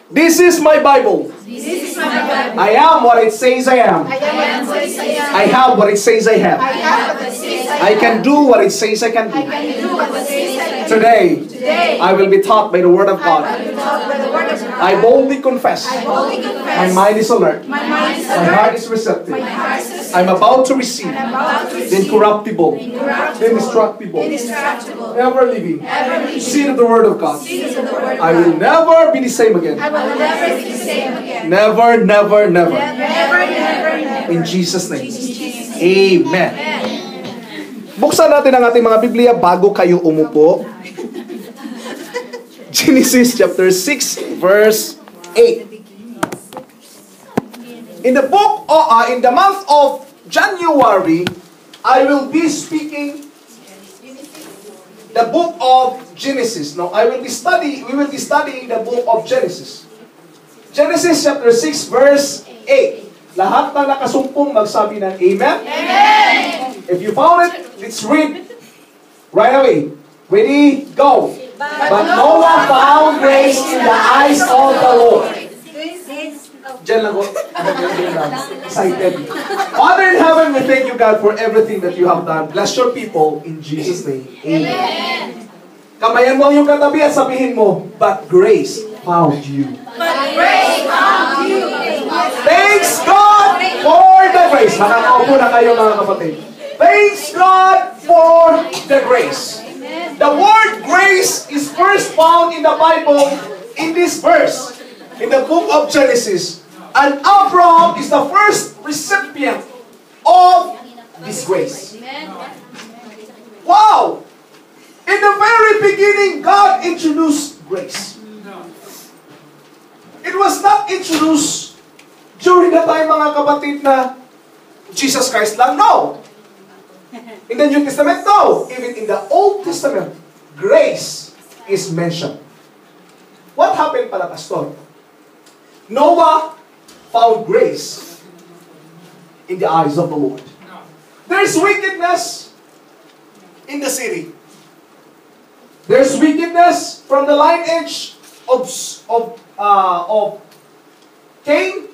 This is my Bible. This is my Bible. I am what it says I am. I am what it says I am. I have what it says I have. I have what it says I I am. can do what it says I can I do. can do what it says I can do. Today, I will be taught by the Word of I God. will be taught by the word of God. I boldly confess. I boldly confess. My mind is alert. My mind is My alert. heart is receptive. My heart is receptive. I'm about to receive I'm about to the receive incorruptible, incorruptible, indestructible, indestructible, ever living ever-living seed of the Word of God. seed of the word of I will God. never be the same again. I will never be the same again. Never, never, never. Never, never, never. In Jesus' name. In Jesus' name. Amen. Buksan natin ang ating mga Biblia bago kayo umupo. Genesis chapter 6 verse 8. In the month of January, I will be speaking the book of Genesis. No, we will be studying the book of Genesis. Genesis chapter 6 verse 8. Lahat na nakasumpong magsabi ng Amen. Amen. If you found it, let's read right away. Ready, go. But Noah found grace in the eyes of the Lord. Diyan lang ko. Excited. Father in heaven, we thank you, God, for everything that you have done. Bless your people in Jesus' name. Amen. Kamayan mo yung katabi at sabihin mo, but grace found you. But grace found you. Thanks God for the grace. Makakaupo na kayo mga kapatid. Thanks God for the grace. The word grace is first found in the Bible in this verse, in the book of Genesis. And Abraham is the first recipient of this grace. Wow! In the very beginning, God introduced grace. It was not introduced during the time, mga kapatid, na Jesus Christ lang. No! In the New Testament, no! Even in the Old Testament, grace is mentioned. What happened pala, Pastor? Noah found grace in the eyes of the Lord. There's wickedness in the city. There's wickedness from the lineage of Cain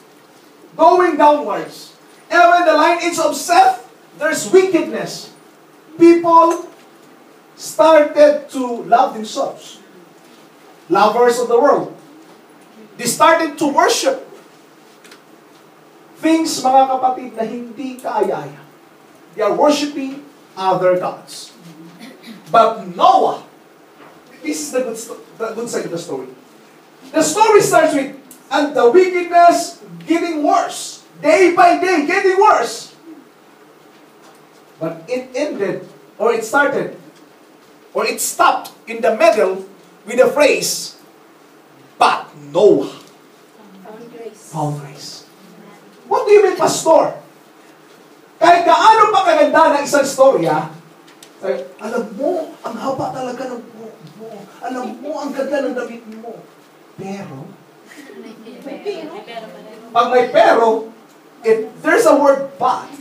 going downwards. Even the lineage of Seth, there's wickedness. People started to love themselves. Lovers of the world. They started to worship things, mga kapatid, na hindi kaaya-aya. They are worshiping other gods. But Noah, this is the good side of the story. The story starts with, and the wickedness getting worse. Day by day, getting worse. But it ended, or it started, or it stopped in the middle with the phrase, but Noah found grace. What do you mean, Pastor? Kahit gaano pa kaganda ng isang storya, alam mo, ang haba talaga ng buhok mo. Alam mo, ang ganda ng damit mo. Pero, pag may pero, if there's a word but,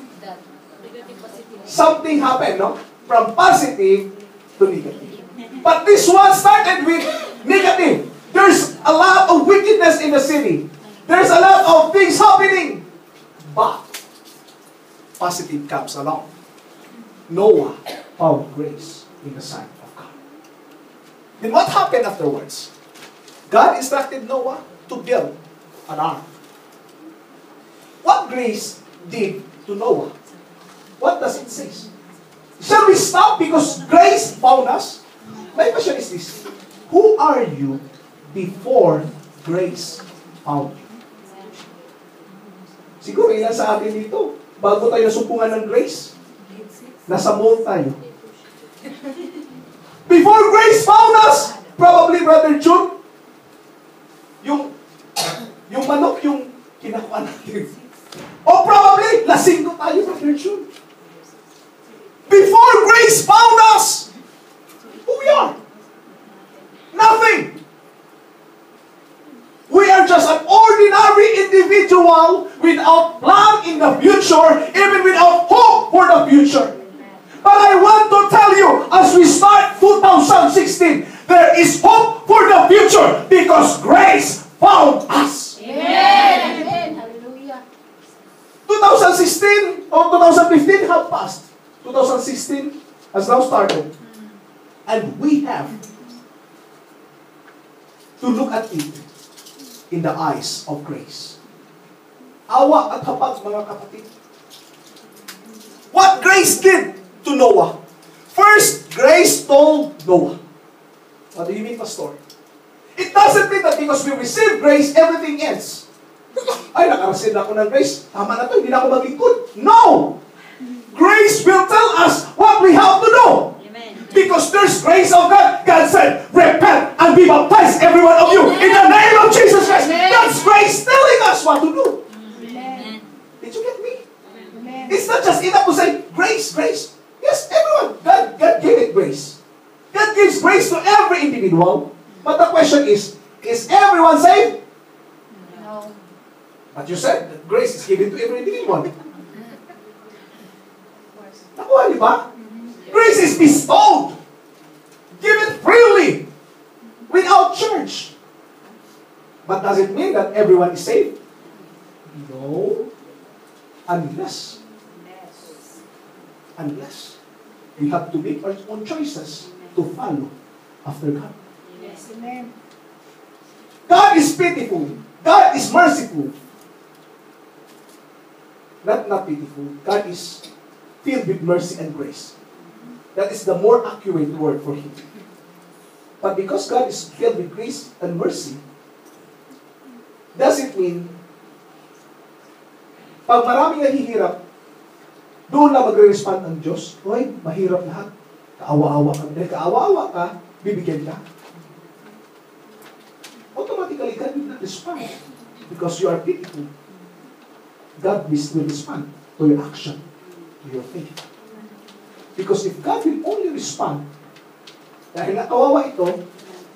something happened, no? From positive to negative. But this one started with negative. There's a lot of wickedness in the city. There's a lot of things happening. But, positive comes along. Noah found grace in the sight of God. Then what happened afterwards? God instructed Noah to build an ark. What grace did to Noah? What does it say? Shall we stop because grace found us? My question is this: who are you before grace found you? Siguro ilan sa atin dito, bago tayo nasumpungan ng grace, nasa mall tayo. Before grace found us, probably Brother June, yung manok yung kinakuha natin. Or probably, lasinggo tayo, Brother June. Before grace found us, who we are? Nothing. We are just an ordinary individual without plan in the future, even without hope for the future. But I want to tell you, as we start 2016, there is hope for the future because grace found us. Amen. Hallelujah. 2016 or 2015 have passed. 2016 has now started. And we have to look at it in the eyes of grace. Awa at habag, mga kapatid. What grace did to Noah? First, grace told Noah. What do you mean, Pastor? It doesn't mean that because we receive grace, everything ends. Ay, nakarasin ako ng grace. Tama na to, hindi na ako maglingkod. No! Grace will tell us what we have to do. Because there's grace of God. God said, repent and be baptized, every one of you, in the name of Jesus Christ. That's grace telling us what to do. Amen. Did you get me? Amen. It's not just enough to say, grace, grace. Yes, everyone. God gave it grace. God gives grace to every individual. But the question is everyone saved? No. But you said that grace is given to every individual. Of course. Nakuha niyo ba? Grace is bestowed. Given freely. Without charge. But does it mean that everyone is saved? No. Unless we have to make our own choices to follow after God. Yes. Amen. God is pitiful. God is merciful. Not pitiful. God is filled with mercy and grace. That is the more accurate word for Him. But because God is filled with grace and mercy, does it mean pag maraming nahihirap, doon na magre-respond ang Diyos? Hoy, mahirap lahat. Kaawa-awa ka. Dahil kaawa-awa ka, bibigyan ka. Automatically, God will not respond. Because you are pitiful. God will respond to your action, to your faith. Because if God will only respond, dahil nakawawa ito,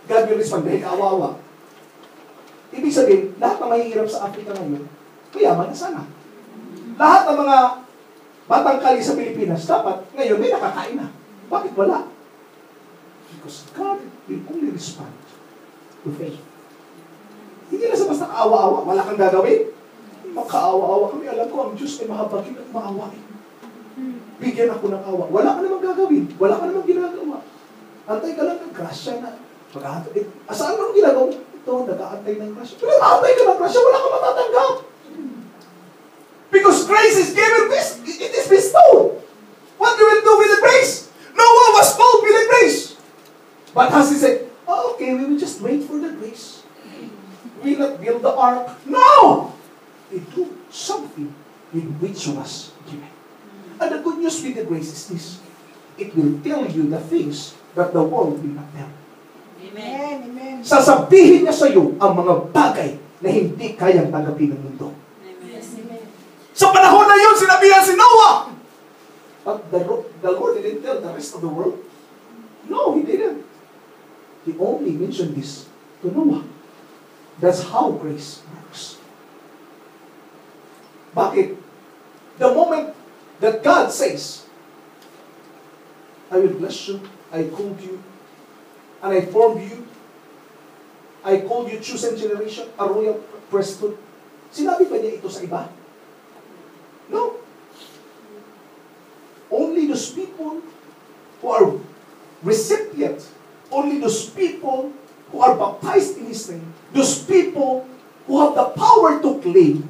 God will respond dahil kaawawa. Ibig sabihin, lahat ng mahihirap sa Africa ngayon, mayaman na sana. Lahat ng mga batang kali sa Pilipinas, dapat ngayon may nakakain na. Bakit wala? Because God will only respond to faith. Hindi na sa basta kaawa-awa, wala kang gagawin. Makaawa-awa kami, alam ko, ang Diyos ay mahabagin at maawain. Bigyan ako ng awa. Wala ka namang gagawin. Wala ka namang ginagawa. Antay ka lang ng grasya na. Saan mo ginagawa? Ito, nag-aantay ng grasya. Pero nag-aantay ka ng grasya, wala ka matatanggap. Because grace is given, it is bestowed. What do we do with the grace? Noah was told with the grace. But has he said, oh, okay, we will just wait for the grace. We will not build the ark. No! They do something with which was given. And the good news with the grace is this. It will tell you the things that the world will not tell. Amen. Amen. Sasabihin niya sa iyo ang mga bagay na hindi kayang tanggapin ng mundo. Yes. Amen. Sa panahon na yun, sinabihan si Noah. But the Lord didn't tell the rest of the world. No, He didn't. He only mentioned this to Noah. That's how grace works. Bakit? The moment that God says, I will bless you, I called you, and I formed you, I called you chosen generation, a royal priesthood. Sinabi ba niya ito sa iba? No. Only those people who are recipient, only those people who are baptized in His name, those people who have the power to claim,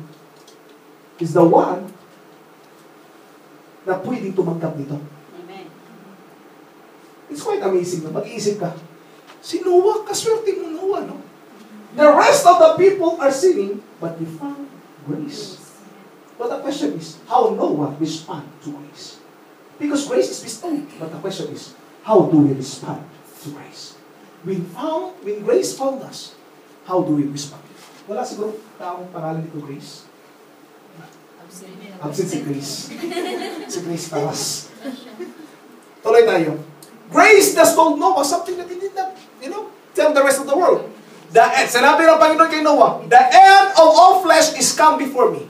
is the one na pwedeng tumanggap nito. Amen. It's quite amazing na mag-iisip ka, si Noah, kaswerte mo Noah, no? The rest of the people are sinning, but we found grace. But the question is, how Noah respond to grace? Because grace is bestowed. But the question is, how do we respond to grace? When grace found us, how do we respond? Wala siguro taong pangalan nito Grace? Absent si Grace. Si Grace Taras. Tuloy tayo. Grace just told Noah something that he did not, tell the rest of the world. Sinabi ng Panginoon kay Noah, the end of all flesh is come before me.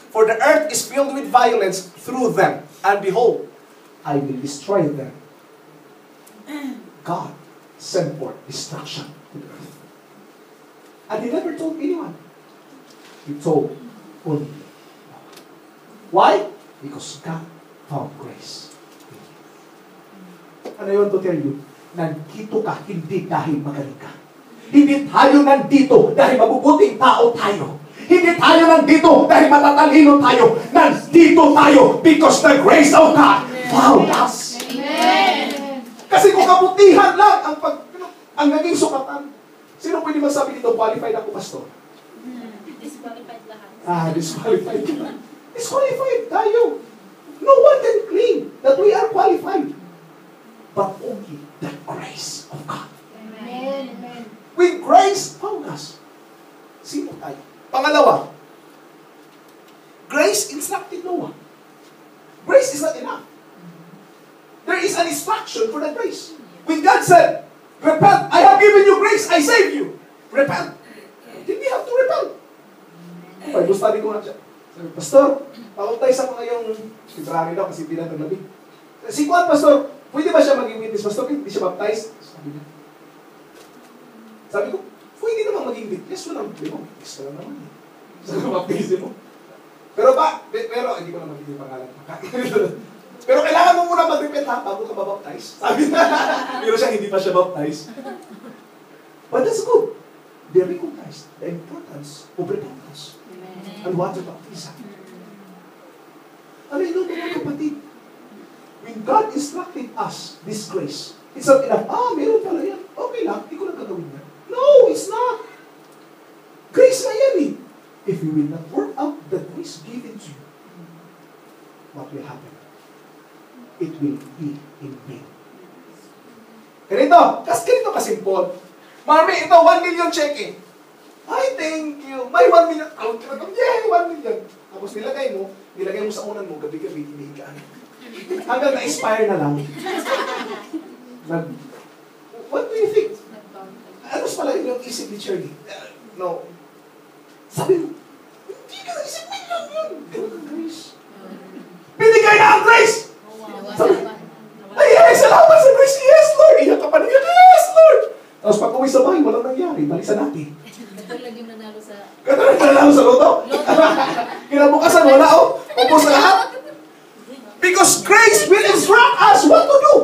For the earth is filled with violence through them. And behold, I will destroy them. God sent forth destruction to the earth. And he never told anyone. He told only Noah. Why? Because God found grace. And I want to tell you, nandito ka hindi dahil magaling ka. Hindi tayo nandito dahil mabubuting tao tayo. Hindi tayo nandito dahil matatalino tayo. Nandito tayo because the grace of God found us. Amen. Kasi kung kabutihan lang ang naging sukatan, sino pwede magsabi dito, qualified ako, pastor? Disqualified lahat. Disqualified ka. Disqualified tayo. No one can claim that we are qualified. But only the grace of God. Amen. Amen. With grace found us. Sino tayo? Pangalawa, grace instructed Noah. Grace is not enough. There is an instruction for the grace. When God said, repent, I have given you grace, I saved you. Repent. Did we have to repent? Bible study ko nga siya. Sabi, Pastor, pakutay sa mga yung library daw kasi bilang ng labing. Si Juan, Pastor, pwede ba siya maging witness? Pastor, hindi siya baptized? Sabi ko, pwede naman maging witness. Walang problema. Witness ka lang naman. Sabi ko, baptizin mo. Pero hindi ko naman hindi pangalan. Pero kailangan mo muna mag-repent ha, bago ka babaptize. Sabi na, pero siya hindi pa siya baptized. But that's good. They recognize the importance of repentance and water baptism. Ano yun mga kapatid? When God instructed us this grace, it's not enough, meron pala yan. Okay lang, hindi ko lang gagawin yan. No, it's not. Grace na yan eh. If you will not work out the grace given to you, what will happen? It will be in vain. Ganito kasimple. Mami, ito, 1 million check eh. Ay, thank you. May 1 million. Yay, 1 million. Tapos nilagay mo sa unan mo, gabi-gabi, iniigaan. Hanggang na-inspire na lang. What do you think? Ano pala yung isip ni Charlie? No. Sabi mo, hindi ka naisip million yun. Ganun ang grace. Binigay na ang grace! Sabi, ay, salamat sa grace. Yes, Lord. Iyak ka pa na, yes, Lord. Tapos pag uwi sa bahay, walang nangyari. Balisan natin. Katulad yung nanalo sa... Loto? Kinabukasan, wala Ubus na lahat. Because grace will instruct us what to do.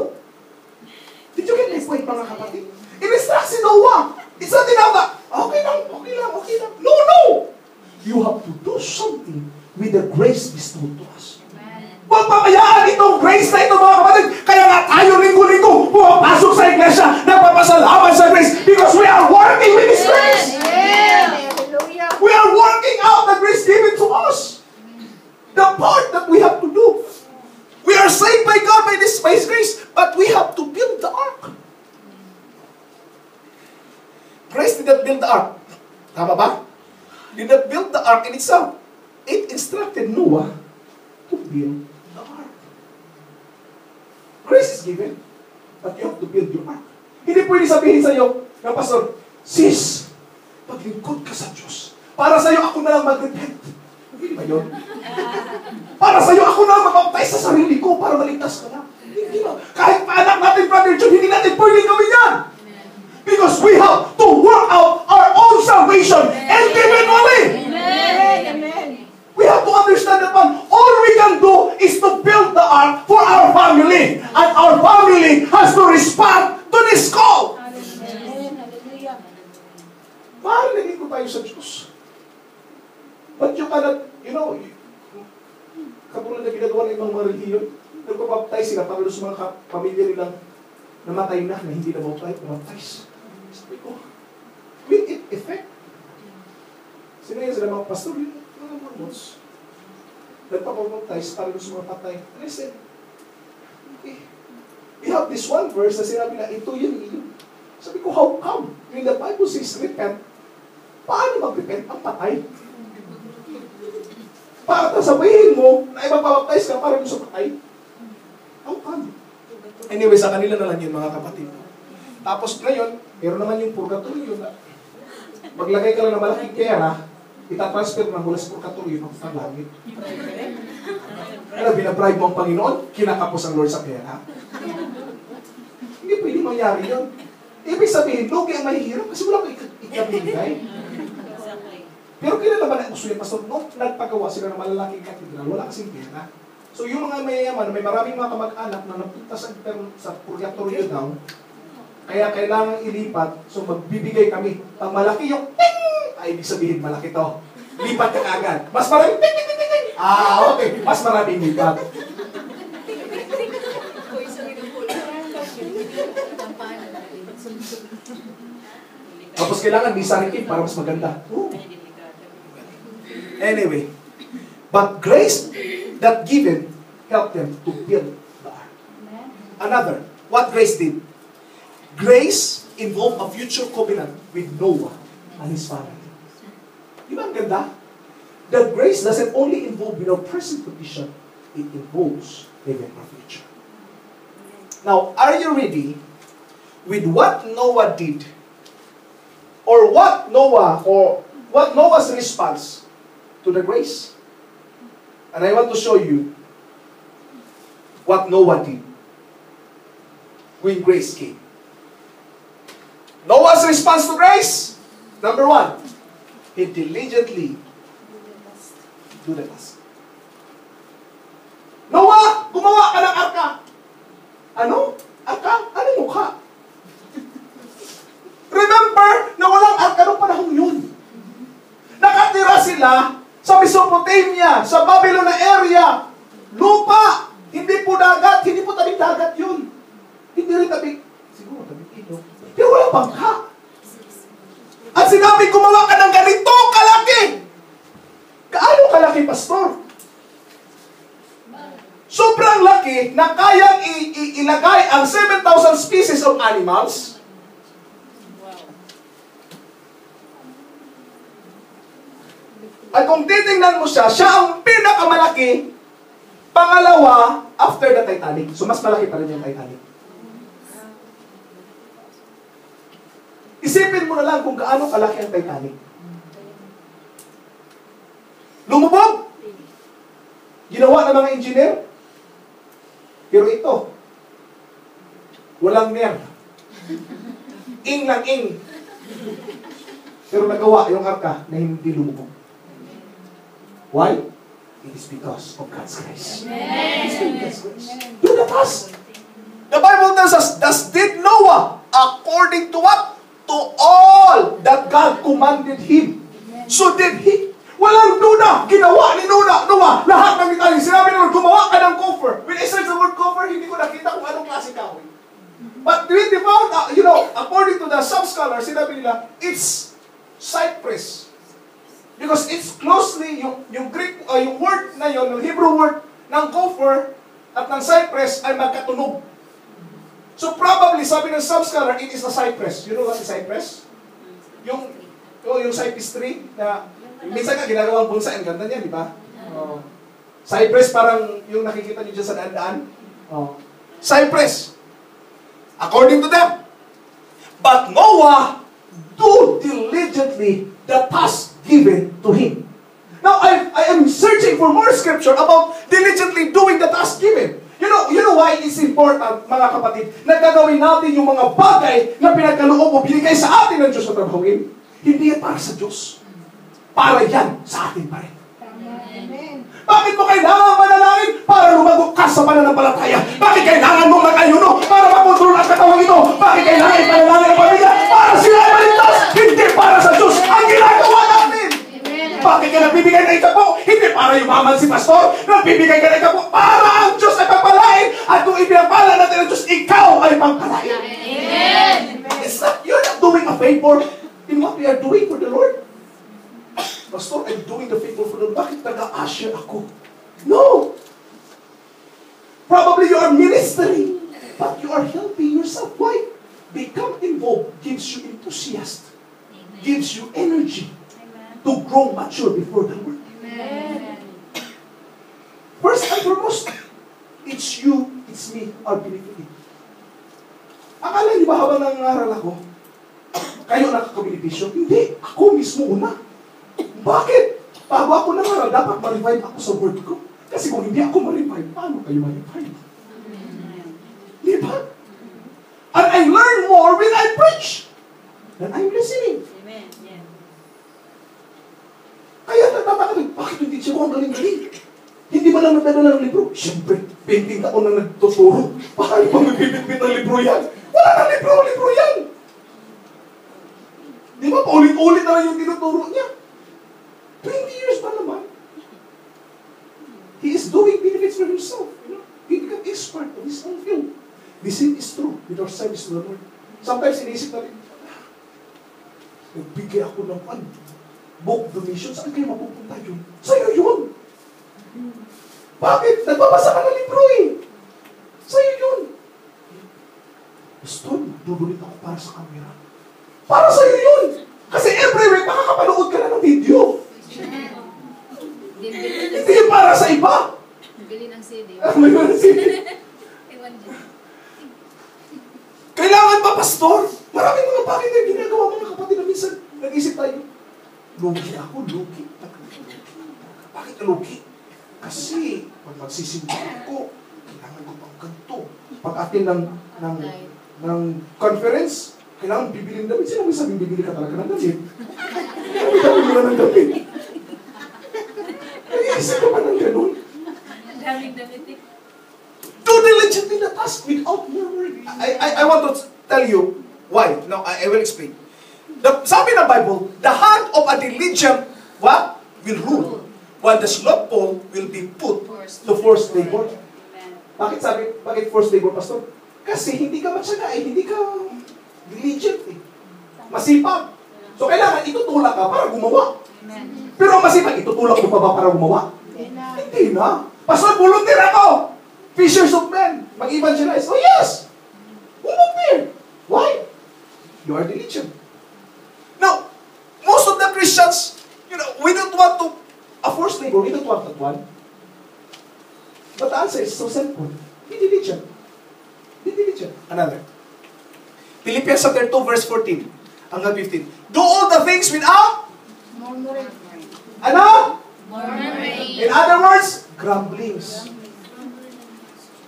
Did you get my point, mga kapatid? In-instruct si Noah. It's not enough na, okay lang. No. You have to do something with the grace bestowed to us. Huwag pabayaan itong grace na ito, mga kapatid. Kaya nga tayo linggo-linggo pumapasok sa iglesia, nagpapasalamat sa grace because we are working with His grace. Hallelujah. We are working out the grace given to us. The part that we have to do. We are saved by God by His grace, but we have to build the ark. Grace did not build the ark. Tama ba? Did not build the ark in itself. It instructed Noah to build the ark. Grace is given, but you have to build your ark. Hindi pwede sabihin sa iyo, ng pastor, sis, paglingkod ka sa Diyos. Para sa iyo, ako na lang mag-repent. Hindi ba yun? Para sa iyo, ako na lang mag-baptize sa sarili ko para maligtas ka na. Hindi ba? Kahit paanak natin, Brother John, hindi natin pwede gawin yan. Because we have to work out our own salvation individually. Amen. We have to understand that one. All we can do is to build the ark for our family. And our family has to respond to this call. Hallelujah. Mahalingin ko tayo sa Diyos. But you cannot, katulad na ginagawa ng ibang mga relihiyon, nagpapaptize sila para sa mga pamilya nilang namatay na hindi na baptize. Sabi ko, will it affect? Sino yan sila mga pastor? Mga Mormons. Nagpapapaptize para sa mga patay. And I said, okay. We have this one verse na sinabi na ito yun. Sabi ko, how come? When the Bible says repent, paano mag-repent ang patay? Para sabihin mo na ipapapaptize ka para sa patay? How come? Anyway, sa kanila na lang yun, mga kapatid. Tapos ngayon, meron naman yung purgatorio na maglagay ka lang ng malaking pera, itatransfer mo mula sa purgatorio ng langit. Kaya binabribe mo ang Panginoon, kinakapos ang Lord sa pera. Hindi pwede mangyari yun. Ibig sabihin, lugi ang mahihirap kasi wala kang ikabigay. Pero kailan naman ang gusto yan, Pastor? No, nagpagawa sila ng malalaking katedral, wala kasing pera. So yung mga mayayaman, may maraming mga kamag-anak na napunta sa purgatorio daw, kaya kailangan ilipat, so magbibigay kami. Pag malaki yung ting, ay ibig sabihin malaki to. Lipat ka agad. Mas maraming ting, ting, ting, ting, ting. Okay. Mas maraming lipat. Tapos kailangan may sarikin para mas maganda. Anyway, but grace that given helped them to build the ark. Another, what grace did? Grace involved a future covenant with Noah and his family. Di ba ang ganda? The grace doesn't only involve our present condition, it involves even our future. Now, are you ready with what Noah did? Or what Noah's response to the grace? And I want to show you what Noah did when grace came. Noah's response to grace, number 1, he diligently do the task. Noah, gumawa ka ng arka. Ano? Arka? Ano mukha? Remember na walang arka noong panahon yun. Nakatira sila sa Mesopotamia, sa Babylon na area. Lupa. Hindi po dagat. Hindi po tabing dagat yun. Hindi rin tabing, siguro tabing ito. Pero walang bangka. At sinabi, gumawa ka ng ganito kalaki. Gaano kalaki, Pastor? Sobrang laki na kayang ilagay ang 7,000 species of animals. At kung titingnan mo siya, siya ang pinakamalaki. Pangalawa, after the Titanic. So mas malaki pa rin yung Titanic. Isipin mo na lang kung gaano kalaki ang Titanic. Lumubog! Ginawa ng mga engineer. Pero ito, walang nerve. Ing lang ing. Pero nagawa yung arka na hindi lumubog. Why? It is because of God's grace. It is God's grace. Do the task. The Bible tells us, thus did Noah according to what? To all that God commanded him. So did he. Walang duda. Ginawa ni Noah lahat ng detalye. Sinabi naman, gumawa ka ng coffer. When I search the word coffer, hindi ko nakita kung anong klase kahoy. But when they found, according to the some scholars, sinabi nila, it's cypress. Because it's closely, yung Greek, yung word na yun, yung Hebrew word ng coffer at ng cypress ay magkatunog. So probably, sabi ng some scholar, it is a cypress. You know what is cypress? Yung cypress tree na minsan nga ginagawang bonsai, ang ganda niya, di ba? Cypress parang yung nakikita niyo dyan sa daan-daan. Cypress. According to them. But Noah do diligently the task given to him. Now, I am searching for more scripture about diligently doing the task given. You know why it's important, mga kapatid, na gagawin natin yung mga bagay na pinagkaloob o binigay sa atin ng Diyos na trabahuin? Hindi yan para sa Diyos. Para yan sa atin pa rin. Amen. Bakit mo kailangan manalangin? Para lumagok ka sa pananampalataya. Bakit kailangan mong mag-ayuno? Para makontrol ang katawang ito. Bakit kailangan ipanalangin ang pamilya? Para sila ay maligtas. Hindi para sa Diyos ang ginagawa natin. Bakit ka nagbibigay ng ikapo? Hindi para yumaman si pastor. Nagbibigay ka ng ikapo para ang Diyos ay pagpalain. At kung ipinapala natin ang Diyos, ikaw ay pagpalain. Amen. It's not, you're not doing a favor in what we are doing for the Lord. Pastor, I'm doing the favor for the Lord. Bakit nag-a-usher ako? No! Probably you are ministering, but you are helping yourself. Why? Become involved gives you enthusiasm, gives you energy to grow mature before the Lord. Amen. First and foremost, it's you, it's me, are benefiting. Akala niyo ba habang nangangaral ako, kayo nakakabenepisyo? Hindi, ako mismo una. Bakit? Bago ako nangaral, dapat ma-revive ako sa word ko. Kasi kung hindi ako ma-revive, paano kayo ma-revive? Di ba? And I learn more when I preach than I'm listening. Amen. Yeah. Siya ko ang galing-galing. Hindi ba lang nagdadala ng libro? Siyempre, 20 taon na nagtuturo. Paano pa magbibitbit ng libro yan? Wala na libro yan. Di ba, paulit-ulit na lang yung tinuturo niya. 20 years pa naman. He is doing benefits for himself. You know? He become expert of his own field. The same is true with our service to the Lord. Sometimes inisip natin, nagbigay ako ng book donation, saan kayo mapupunta yun? Sa'yo yun! Bakit? Nagbabasa ka ng libro eh! Sa'yo yun! Pastor, dudulit ako para sa camera. Para sa'yo yun! Kasi every week makakapanood ka na ng video. Hindi yun para sa iba! Bili ng CD. May mga CD. Ewan dyan. Kailangan ba, Pastor? Maraming mga bakit na ginagawa mga kapatid na minsan nag-isip tayo. Lugi ako, lugi. Bakit lugi? Kasi, pag magsisimba ako, kailangan ko pang ganito. Pag atin ng conference, kailangan bibilin damit. Sino may sabing bibili ka talaga ng damit? Kailangan mo na ng damit. Nag-iisip ka ba ng ganun? Ang daming damit eh. Do diligently the task without murmuring. I want to tell you why. No, I will explain. Sabi ng Bible, the hand of a diligent, what? Will rule. While the slothful will be put to forced labor. Bakit forced labor, Pastor? Kasi hindi ka matyaga hindi ka diligent eh. Masipag. So kailangan itutulak ka para gumawa. Pero ang masipag, itutulak mo pa ba para gumawa? Hindi na. Pastor, volunteer ako! Fishers of men. Mag-evangelize. Oh yes! Volunteer. Why? You are diligent. Now, most of the Christians, we don't want to, a forced labor, we don't want that one. But the answer is so simple. Be diligent. Be diligent. Another. Philippians chapter 2, verse 14 hanggang 15. Do all the things without Murmuring. ano? Murmuring. In other words, grumblings.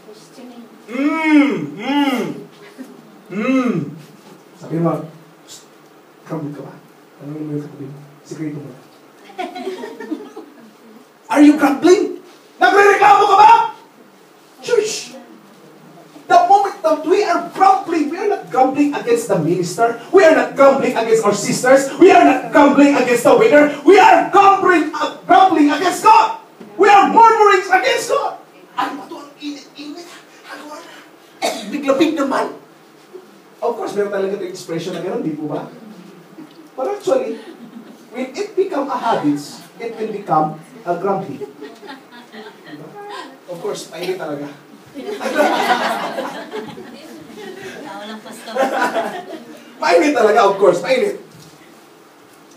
Questioning. Sabi mo, grumble ka ba? Tanungin mo yung katabi mo. Sikreto mo. Are you grumbling? Nagre-reklamo ka ba? Church! The moment that we are grumbling, we are not grumbling against the minister. We are not grumbling against our sisters. We are not grumbling against the waiter. We are grumbling against God. We are murmuring against God. Ano ba ito ang init-init? Bigla-big naman. Of course, meron talaga ito expression na gano'n, di po ba? But actually, when it become a habit, it will become a grumbling. Of course, mainit talaga. Mainit talaga, of course, mainit.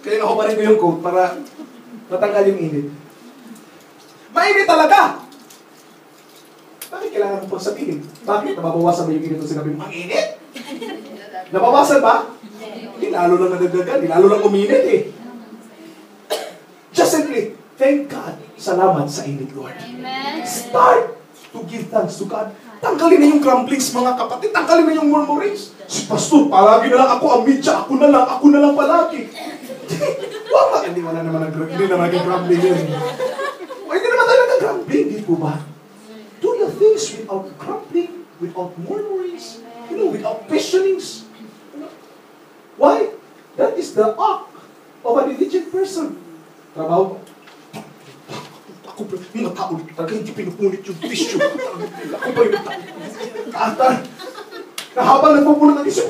Kaya nakuparin ko yung quote para matanggal yung init. Mainit talaga! Bakit kailangan mo pang sabihin? Bakit? Nababawasan ba yung init ng sinabi mo? Ang init? Nabawasan ba? Hindi, lalo lang nadagdagan. Hindi, lalo lang uminit eh. Just simply, thank God. Salamat sa init, Lord. Amen. Start to give thanks to God. Tanggalin na yung grumblings, mga kapatid. Tanggalin na yung murmurings. Si Pastor, palagi na lang ako ang media. Ako na lang palagi. Wala. Hindi naman naging grumbling yun. Hindi naman talaga grumbling, di po ba? Do your things without grumbling, without murmurings, without questionings. Why? That is the act of a diligent person. Trabaho. Ako pa, mga tao talaga hindi pinupunit yung tissue. Ako pa yung tao. Na habang nagpupulot ng tissue,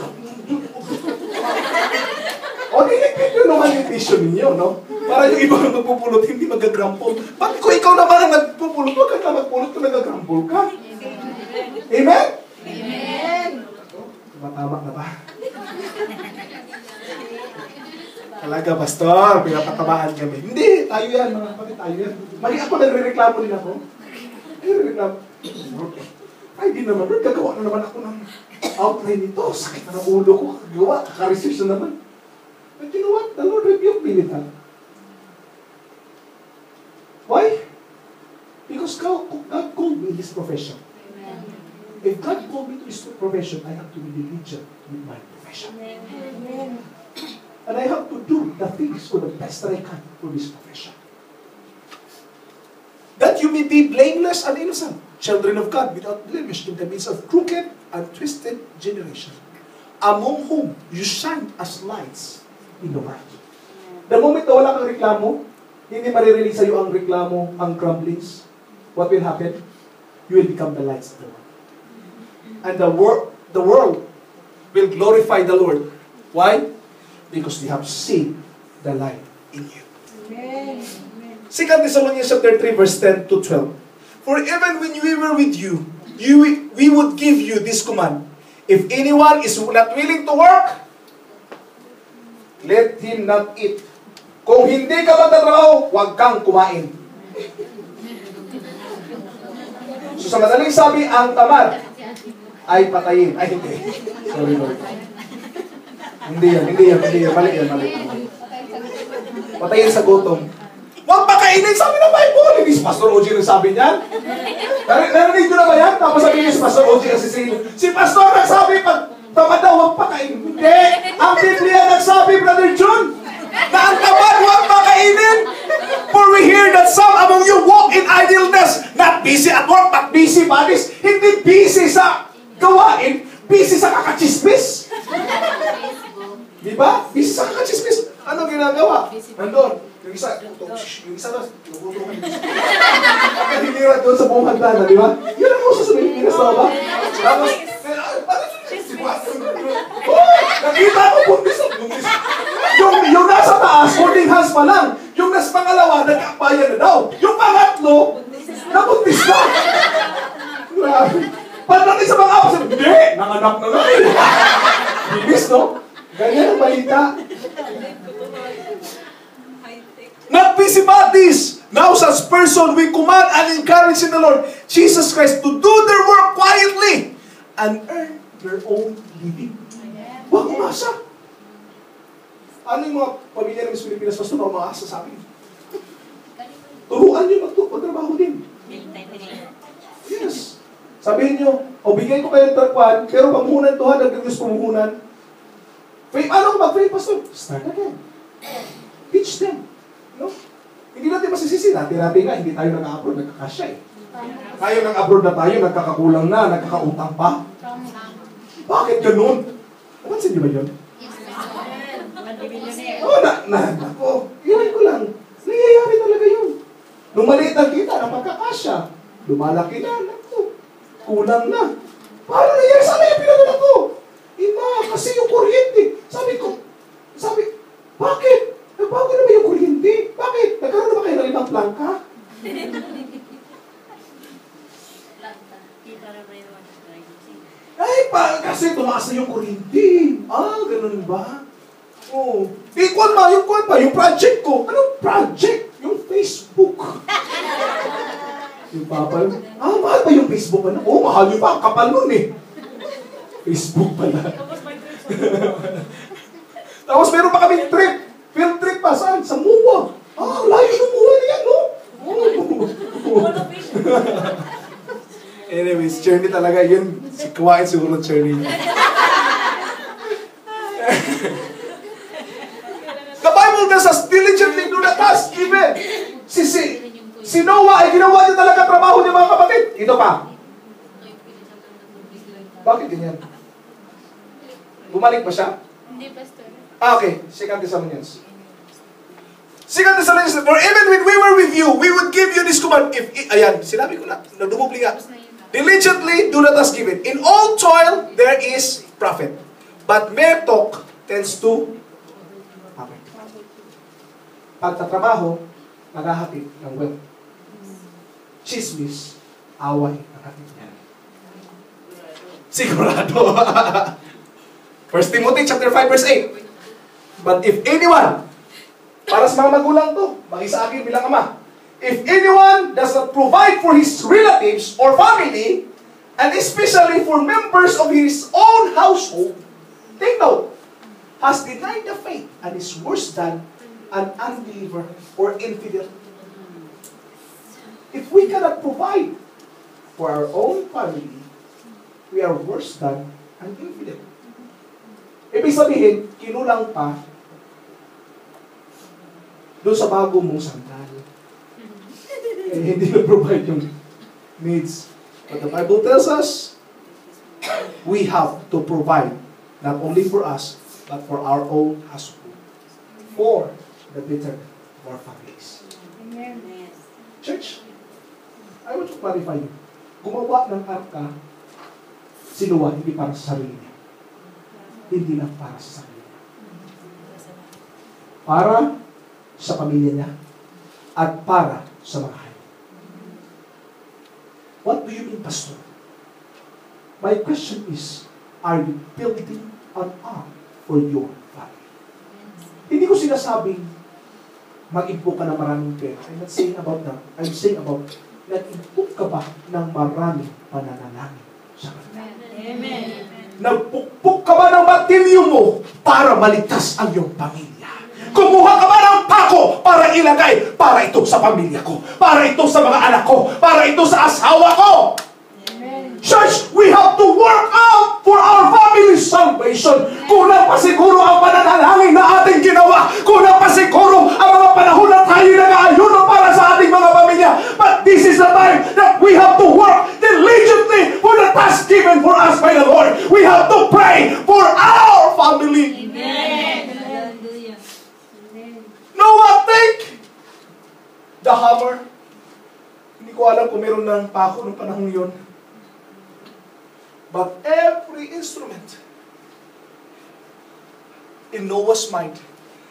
o, dinipit nyo naman yung tissue ninyo, no? Para yung iba na magpupulot, hindi magagrampol. Ba't kung ikaw naman ang nagpupulot, huwag ka na magpulot kung nagagrampol ka? Amen? Amen. Tama na ba? Talaga, Pastor, pinapatamaan kami. Hindi, tayo yan, mga kapatid, tayo yan. Mali ako, nagre-reklamo din ako. Nagre-reklamo. Ay, di naman, Lord, gagawa na naman ako ng outline nito. Sakit na ng ulo ko, gawa, kaka-research na naman. But you know what? The Lord rebuked me with that. Why? Because God called me in this profession. If God called me to this profession, I have to be diligent with my profession. Amen. And I have to do the things for the best that I can for this profession. you may be blameless and innocent, children of God, without blemish in the midst of crooked and twisted generation, among whom you shine as lights in the world. The moment na wala kang reklamo, hindi maririnig sa iyo ang reklamo, ang grumblings, what will happen? You will become the lights of the world. And the world will glorify the Lord. Why? Because they have seen the light in you. Amen. 2 Thessalonians chapter 3, verse 10 to 12. For even when we were with you, we would give you this command. If anyone is not willing to work, let him not eat. Kung hindi ka magtatrabaho, huwag kang kumain. So sa madaling sabi, ang tamad ay patayin. Ay, hindi. Sorry, Lord. Hindi yan. Mali yan. Patayin sa gutom. Huwag pakainin, sabi ng Bible. Hindi si Pastor OG nagsabi niyan. Narinig ko na ba yan? Tapos sabi niya si Pastor OG ang sisino. Si Pastor nagsabi, pag tamad daw, huwag pakainin. Hindi. Ang Biblia nagsabi, Brother John, na ang tamad huwag pakainin. For we hear that some among you walk in idleness, not busy at work, but busy bodies. Hindi busy sa gawain, busy sa kakachismis. Di ba? Busy sa kakachismis. Ano ginagawa? Nandun. Yung isa na, nagutukan yung isa. Hinira doon sa buong hagdanan, di ba? Yun ang uso sa Pilipinas na ba? Tapos, nakita ko buntis. Yung nasa taas, holding hands pa lang. Yung nasa pangalawa, nagkakbayan na daw. Yung pangatlo, nabuntis na. Grabe. Pagdating sa mga apas, hindi, nanganak na nga. Bibis, no? Ganyan ang balita. Not busybodies. Now such person we command and encourage in the Lord Jesus Christ to do their work quietly and earn their own living. Huwag umasa. Ano yung mga pamilya ng Pilipinas basta na umaasa sa akin? Turuan nyo magtrabaho din. Yes. Sabihin nyo, o bigay ko kayo ng tarkwan, pero pamuhunan to ha, nag-Diyos pamuhunan. Ano kung mag-pray, Pastor? Start again. Teach them. No? Hindi natin masisisi. Dati-dati nga, hindi tayo nag-abroad, nagkakasya eh. Tayo nag-abroad na tayo, nagkakakulang na, nagkakautang pa. Bakit ganun? Napansin niyo ba yun? Ako, iwan ko lang. Nangyayari talaga yun. Nung maliit ang kita, napagkakasya. Lumalaki na, naku, kulang na. Paano nangyayari? Sana yung pinagano ko? Iba, kasi yung kuryente. Sabi, bakit? Nagbago na ba yung kuryente? Bakit? Nagkaroon na ba kayo ng ibang plangka? Ay, kasi tumaas na yung kuryente. Ganun ba? Oh. Yung project ko. Anong project? Yung Facebook. Yung papa, mahal ba yung Facebook? Mahal yun pa. Kapal nun eh. Facebook pala. Tapos meron pa kaming trip. Field trip pa, saan? Sa Muwa. Layo ng Muwa na yan, no? Anyways, journey talaga yun. Kuwain siguro journey niya. The Bible tells us, diligently do the task given. Si Noah ay ginawa niya talaga trabaho niya, mga kapatid. Ito pa. Bakit ganyan? Bumalik ba siya? Hindi, Pastor. Okay. 2 Thessalonians. 2 Thessalonians, for even when we were with you, we would give you this command. Ayan, sinabi ko na, nadumubli nga. Diligently do the task given. In all toil, there is profit. But mere talk tends to profit. Pagtatrabaho, naghahatid ng wealth. Chismis, away, naghahatid niya. Sigurado. 1 Timothy chapter 5 verse 8. But if anyone, para sa mga magulang to, mag-isa akin bilang ama, if anyone does not provide for his relatives or family, and especially for members of his own household, take note, has denied the faith and is worse than an unbeliever or infidel. If we cannot provide for our own family, we are worse than an infidel. Ibig sabihin, kinulang pa doon sa bago mong sandal. hindi na-provide yung needs. But the Bible tells us, we have to provide not only for us, but for our own household, for the betterment of our families. Amen. Church, I want to clarify you. Gumawa ng arka, si Noah, hindi para sa sarili niya. Hindi lang para sa sarili niya. Para sa pamilya niya at para sa mga hayop. What do you mean, Pastor? My question is, are you building an ark for your family? Hindi ko sinasabing mag-improve ka ng maraming pera. I'm not saying about that. I'm saying about nag-improve ka ba ng maraming pananalangin sa kanila? Amen. Nagpukpuk ka ba ng matilyo mo para maligtas ang iyong pamilya? Kumuha ka ba ng pako para ilagay para ito sa pamilya ko, para ito sa mga anak ko, para ito sa asawa ko? Amen. Church, we have to work out for our family's salvation. Kulang pa siguro ang pananalangin na ating ginawa. Kulang pa siguro ang mga panahon na tayo nag-aayuno para sa ating mga pamilya. But this is the time that we have to work diligently for the task given for us by the Lord. We have to pray for our family. Amen. Hallelujah. Noah, take the hammer. Hindi ko alam kung meron ng pako ng panahon yun. But every instrument in Noah's mind,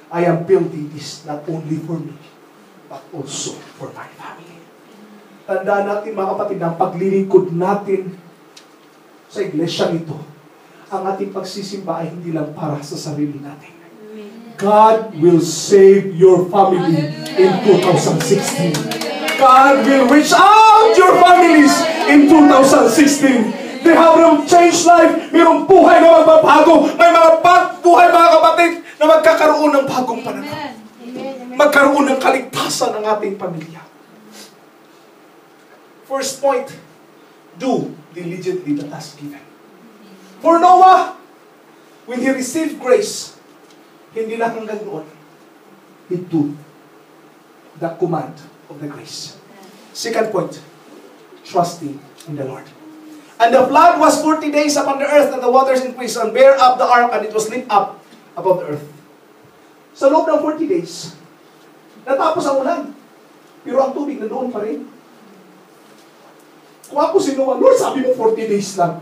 I am building this not only for me, but also for my family. Tandaan natin mga kapatid, ang paglilingkod natin sa iglesia nito, ang ating pagsisimba ay hindi lang para sa sarili natin. God will save your family in 2016. God will reach out your families in 2016. They have a changed life. Mayroong buhay na magbabago. May mga buhay mga kapatid na magkakaroon ng bagong pananaw. Magkaroon ng kaligtasan ng ating pamilya. First point, do diligently the task given. For Noah, when he received grace, hindi lang hanggang doon. He do the command of the grace. Second point, trusting in the Lord. And the flood was 40 days upon the earth, and the waters increased, and bare up the ark, and it was lit up above the earth. Sa loob ng 40 days, natapos ang ulan. Pero ang tubig nandoon pa rin. Kung ako si Noah, Lord, sabi mo 40 days lang.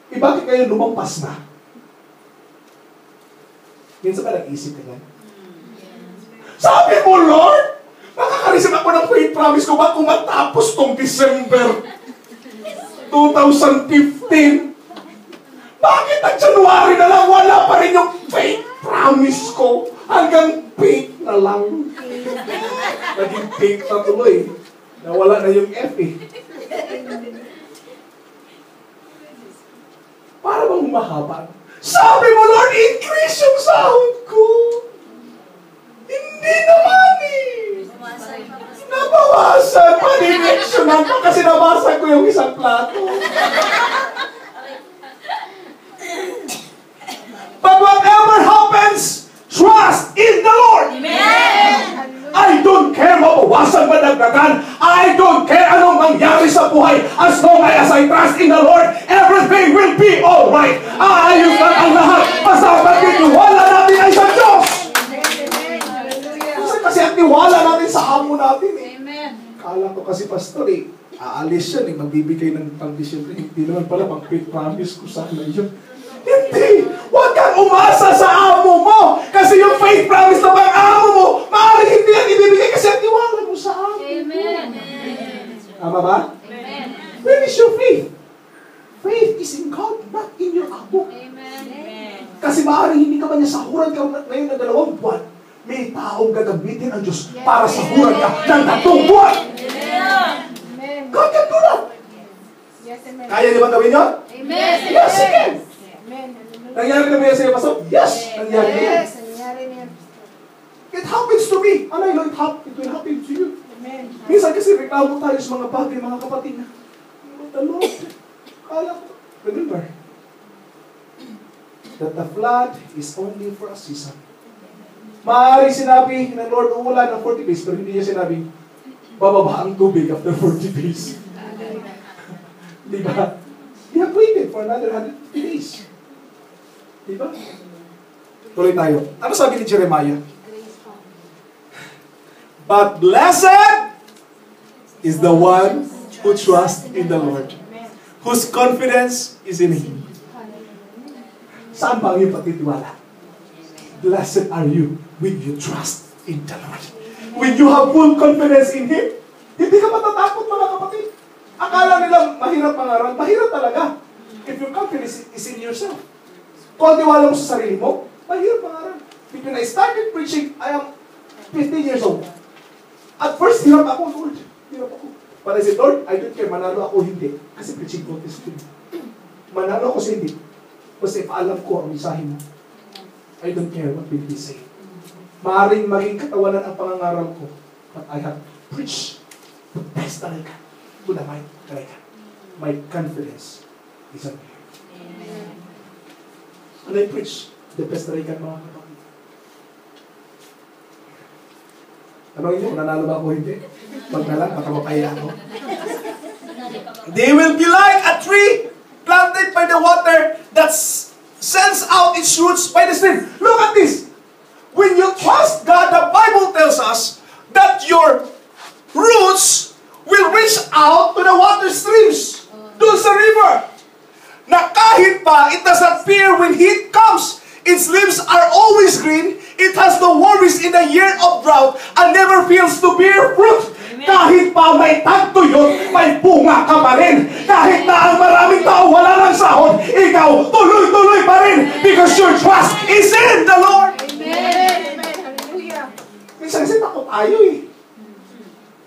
Bakit kayo lumampas na? Minsan ba nag-isip ka yan? Sabi mo, Lord, makakarisip ako ng faith promise ko ba kung matapos tong December 2015? Bakit ang January na lang wala pa rin yung faith promise ko? Hanggang faith na lang. Naging faith na tuloy. Nawala na yung F eh. Para bang humahaba? Sabi mo, Lord, increase yung sahod ko. Hindi naman eh. Nabawasan. Panireksyonan pa kasi nabasa ko yung isang plato. But whatever happens, trust in the Lord. Amen. I don't care mabawasan ba dagdagan. I don't care anong mangyari sa buhay. As long as I trust in the Lord, everything will be alright. Aayos lang ang lahat. Basta pagtitiwala natin ay sa Diyos. Kasi ang tiwala natin sa amo natin eh. Amen. Kala ko kasi pastor eh, aalis yan eh, magbibigay ng pang-December. Hindi naman pala, pang-faith promise ko sana yun. Hindi! Huwag kang umasa sa amo mo! Kasi yung faith promise na pang-amo mo, maaaring hindi yan ibibigay kasi ang tiwala mo sa amo. Amen. Tama ba? Amen. Where is your faith? Faith is in God, not in your amo. Amen. Kasi maaaring hindi ka ba niya sahuran ka ngayon na 2 buwan, may taong gagamitin ang Diyos para sahuran ka ng 3 buwan. Amen. God can do that. Yes, amen. Kaya niyo bang gawin yun? Amen. Yes, He can. Amen. Nangyari na ba yan sa'yo, Pastor? Yes, nangyari na yan. Yes, nangyari na yan. It happens to me. Ano yun? It will happen to you. Amen. Minsan kasi reklamo tayo sa mga bagay, mga kapatid na, the Lord, kala ko, remember, that the flood is only for a season. Maaari sinabi ng Lord, uulan ng 40 days, pero hindi niya sinabi, bababa ang tubig after 40 days. Di ba? They have waited for another 150 days. Di ba? Tuloy tayo. Ano sabi ni Jeremiah? But blessed is the one who trusts in the Lord, whose confidence is in Him. Saan ba ang iyong pagtitiwala? Blessed are you when you trust in the Lord. When you have full confidence in Him, hindi ka matatakot, mga kapatid. Akala nila mahirap mangaral. Mahirap talaga. If your confidence is in yourself. Kung tiwala mo sa sarili mo, mahirap mangaral. When I started preaching, I am 15 years old. At first, hirap ako, Lord. Hirap ako. But I said, Lord, I don't care, manalo ako hindi. Kasi preaching contest ko. Manalo ako sa hindi. Kasi paalam ko ang mensahe mo. I don't care what will be said. Maaring maging katawanan ang pangangaral ko. But I have preached the best talaga. Kunamay talaga. My confidence is on here. And I preach the best talaga, mga kapatid. Tanong niyo, nanalo ba ako hindi? Pag nalang, baka mapaya ako. They will be like a tree planted by the water that sends out its roots by the stream. Look at this. When you trust God, the Bible tells us that your roots will reach out to the water streams. Doon sa river. Na kahit pa, it does not fear when heat comes. Its leaves are always green. It has no worries in the year of drought and never fails to bear fruit. Amen. Kahit pa may tagtuyot, may bunga ka pa rin. Kahit na ang maraming tao wala ng sahod, ikaw tuloy-tuloy pa rin because your trust is in the Lord. Amen. Hallelujah. Minsan kasi takot tayo eh.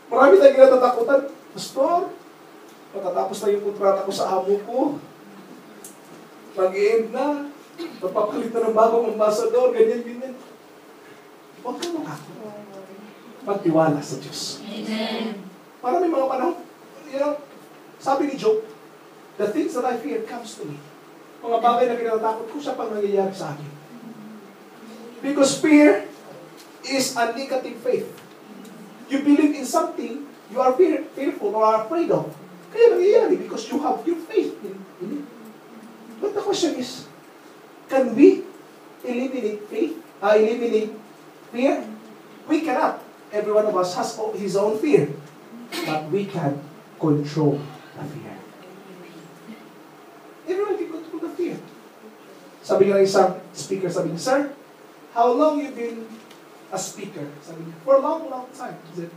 Marami tayong kinatatakutan. Pastor, matatapos na yung kontrata ko sa amo ko. Mag-i-end na. Mapapalit na ng bagong ambasador, ganyan. Huwag ka makakot. Magtiwala sa Diyos. Amen. Para may mga panahon, sabi ni Job, the things that I fear comes to me. Mga bagay na kinatatakot ko, siya pang nangyayari sa akin. Because fear is a negative faith. You believe in something, you are fearful or are afraid of. Kaya nangyayari because you have your faith in it. But the question is, can we eliminate faith? Eliminate fear? We cannot. Every one of us has his own fear. But we can control the fear. Everyone can control the fear. Sabi nga ng isang speaker, sabi niya, Sir, how long you been a speaker? Sabi niya, for a long time. He said,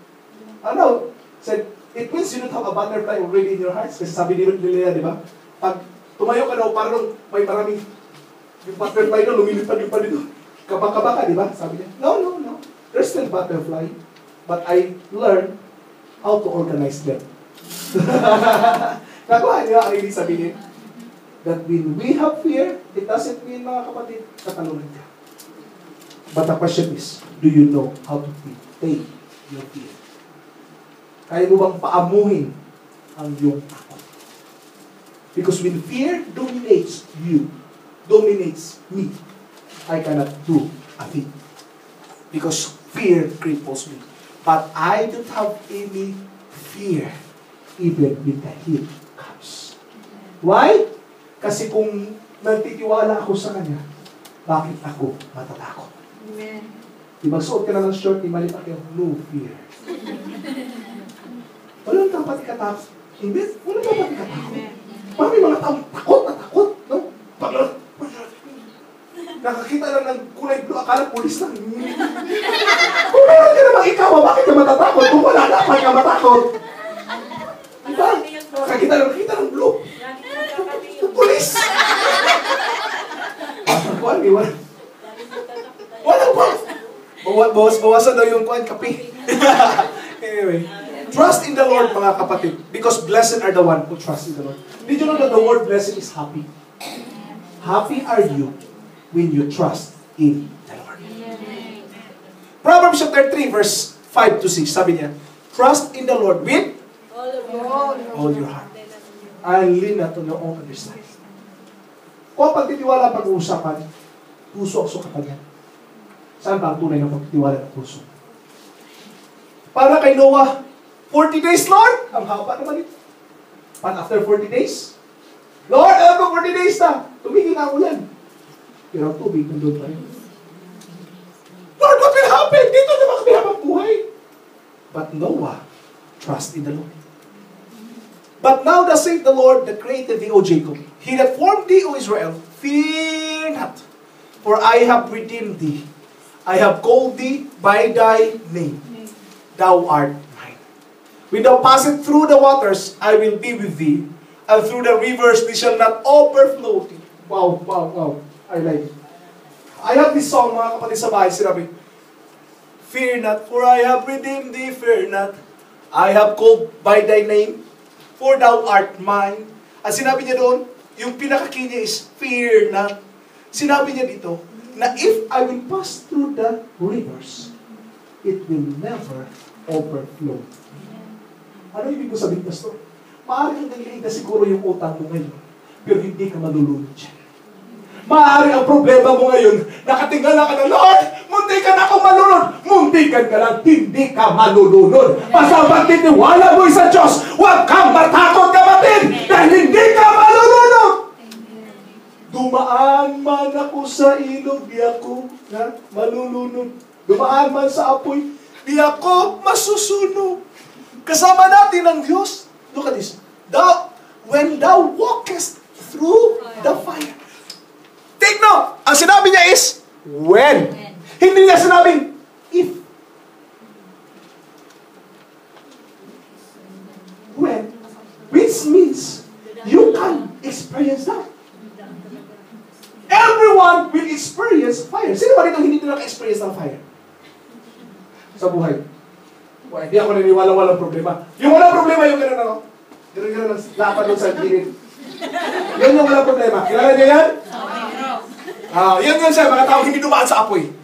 no. Said, it means you don't have a butterfly already in your heart. Kasi sabi nila, di ba? Pag tumayo ka daw, parang may maraming yung butterfly na lumilipad yung pa dito. Kabaka-baka, di ba? Sabi niya, no. There's still butterfly. But I learned how to organize them. Nakuha niyo ang ibig sabihin? That when we have fear, it doesn't mean, mga kapatid, katalunan ka. But the question is, do you know how to take your fear? Kaya mo bang paamuhin ang iyong takot? Because when fear dominates you, dominates me, I cannot do a thing. Because fear cripples me. But I don't have any fear even when the heat comes. Why? Kasi kung nagtitiwala ako sa Kanya, bakit ako matatakot? Amen. Di magsuot ka na ng short, di malit ako, no fear. Walang dapat ikatakot. Hindi, walang dapat ikatakot. Parang may mga taong takot na takot, no? Nakakita lang ng kulay blue, akala pulis lang. Kung meron ka namang ikaw, bakit ka matatakot? Kung wala, dapat ka matakot. Diba? Nakakita ng blue. Pulis! Kuhan, walang pa. Bawasan daw yung kuhan, kape. Anyway, trust in the Lord, mga kapatid. Because blessed are the one who trust in the Lord. Did you know that the word blessed is happy? Happy are you when you trust in the Lord. Proverbs chapter 3, verse 5 to 6, sabi niya, trust in the Lord with all your heart. And lean not on your own understanding. Kung pagtitiwala pag-uusapan, puso ang sukatan yan. Saan ba ang tunay ng pagtitiwala ng puso? Para kay Noah, 40 days, Lord? Ang haba naman ito. But after 40 days, Lord, alam ko 40 days na. Tumigil na ako yan. Pero ang tubig nandun pa rin. Lord, what will happen? Dito naman kami habang buhay. But Noah, trust in the Lord. But now thus saith the Lord that created thee, O Jacob, he that formed thee, O Israel, fear not, for I have redeemed thee. I have called thee by thy name. Thou art mine. When thou passest through the waters, I will be with thee, and through the rivers they shall not overflow thee. Wow, wow, wow. I like it. I have this song, mga kapatid sa bahay, sinabi, fear not, for I have redeemed thee, fear not. I have called by thy name, for thou art mine. At sinabi niya doon, yung pinaka-key niya is, fear not. Sinabi niya dito, na if I will pass through the rivers, it will never overflow. Ano ibig ko sabihin, Pastor? Maaaring ang na siguro yung utang mo ngayon, pero hindi ka malulunod dyan. Maaaring ang problema mo ngayon, nakatingala ka na, Lord, muntikan ako malunod. Muntikan ka lang, hindi ka malulunod. Basta magtitiwala mo sa Diyos, huwag kang matakot, kapatid, dahil hindi ka malulunod. Dumaan man ako sa ilog, di ako malulunod. Dumaan man sa apoy, di ako masusunog. Kasama natin ang Diyos. Look at this. When thou walkest through the fire. Take note. Ang sinabi niya is, when. Hindi niya sinabing, if. When. Which means, you can experience that. Everyone will experience fire. Sino ba dito hindi naka-experience ng fire? Sa buhay. Well, hindi ako naniniwala walang problema. Yung walang problema, yung gano'n ako. Gano'n lapad doon sa gilid. Yun yung walang problema. Kilala niyo yan? Yun siya, mga tao hindi dumaan sa apoy.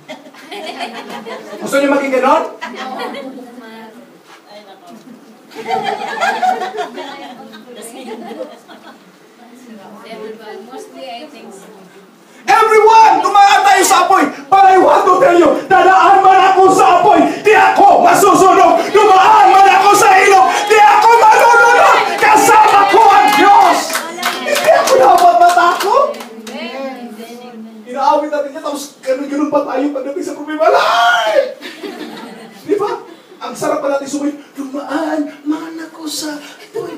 Gusto niyo maging gano'n? Mostly, I think so. Everyone! Dumaan tayo sa apoy! But I want to tell you, dadaan man ako sa apoy, di ako masusunog! Dumaan man ako sa ilog, di ako malulunod! Kasama ko ang Diyos! Hindi ako dapat matakot! Inaawit natin yan, tapos ganun-ganun pa tayo pagdating sa problema. Alay! Di ba? Ang sarap pa natin sumayaw, dumaan man ako sa apoy,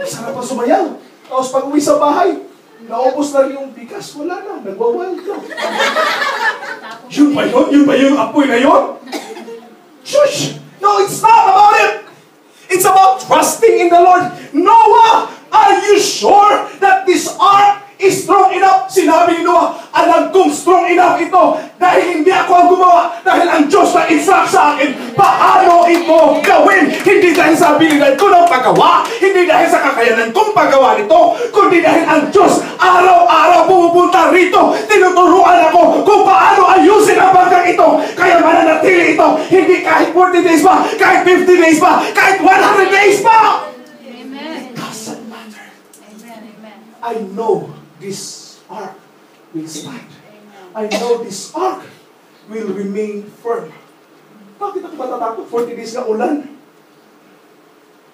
ang sarap pa sumayaw. Tapos pag uwi sa bahay, naubos na rin yung bigas, wala na, nagwawild ka. Yun ba yun? Yun ba yung apoy na yun? Shush! No, it's not about it! It's about trusting in the Lord. Noah, are you sure that this ark is strong enough? Sinabi ni Noah, alam kong strong enough ito dahil hindi ako ang gumawa, dahil ang Diyos na instruct sa akin paano ito gawin. Hindi dahil sa abilidad ko ng paggawa, hindi dahil sa kakayanan kong paggawa nito, kundi dahil ang Diyos araw-araw pumupunta rito, tinuturuan ako kung paano ayusin ang bangkang ito. Kaya mananatili ito, hindi kahit 40 days pa, kahit 50 days pa, kahit 100 days pa. Amen. It doesn't matter. Amen. I know this ark will stand. I know this ark will remain firm. Bakit ako matatakot? 40 days na ulan.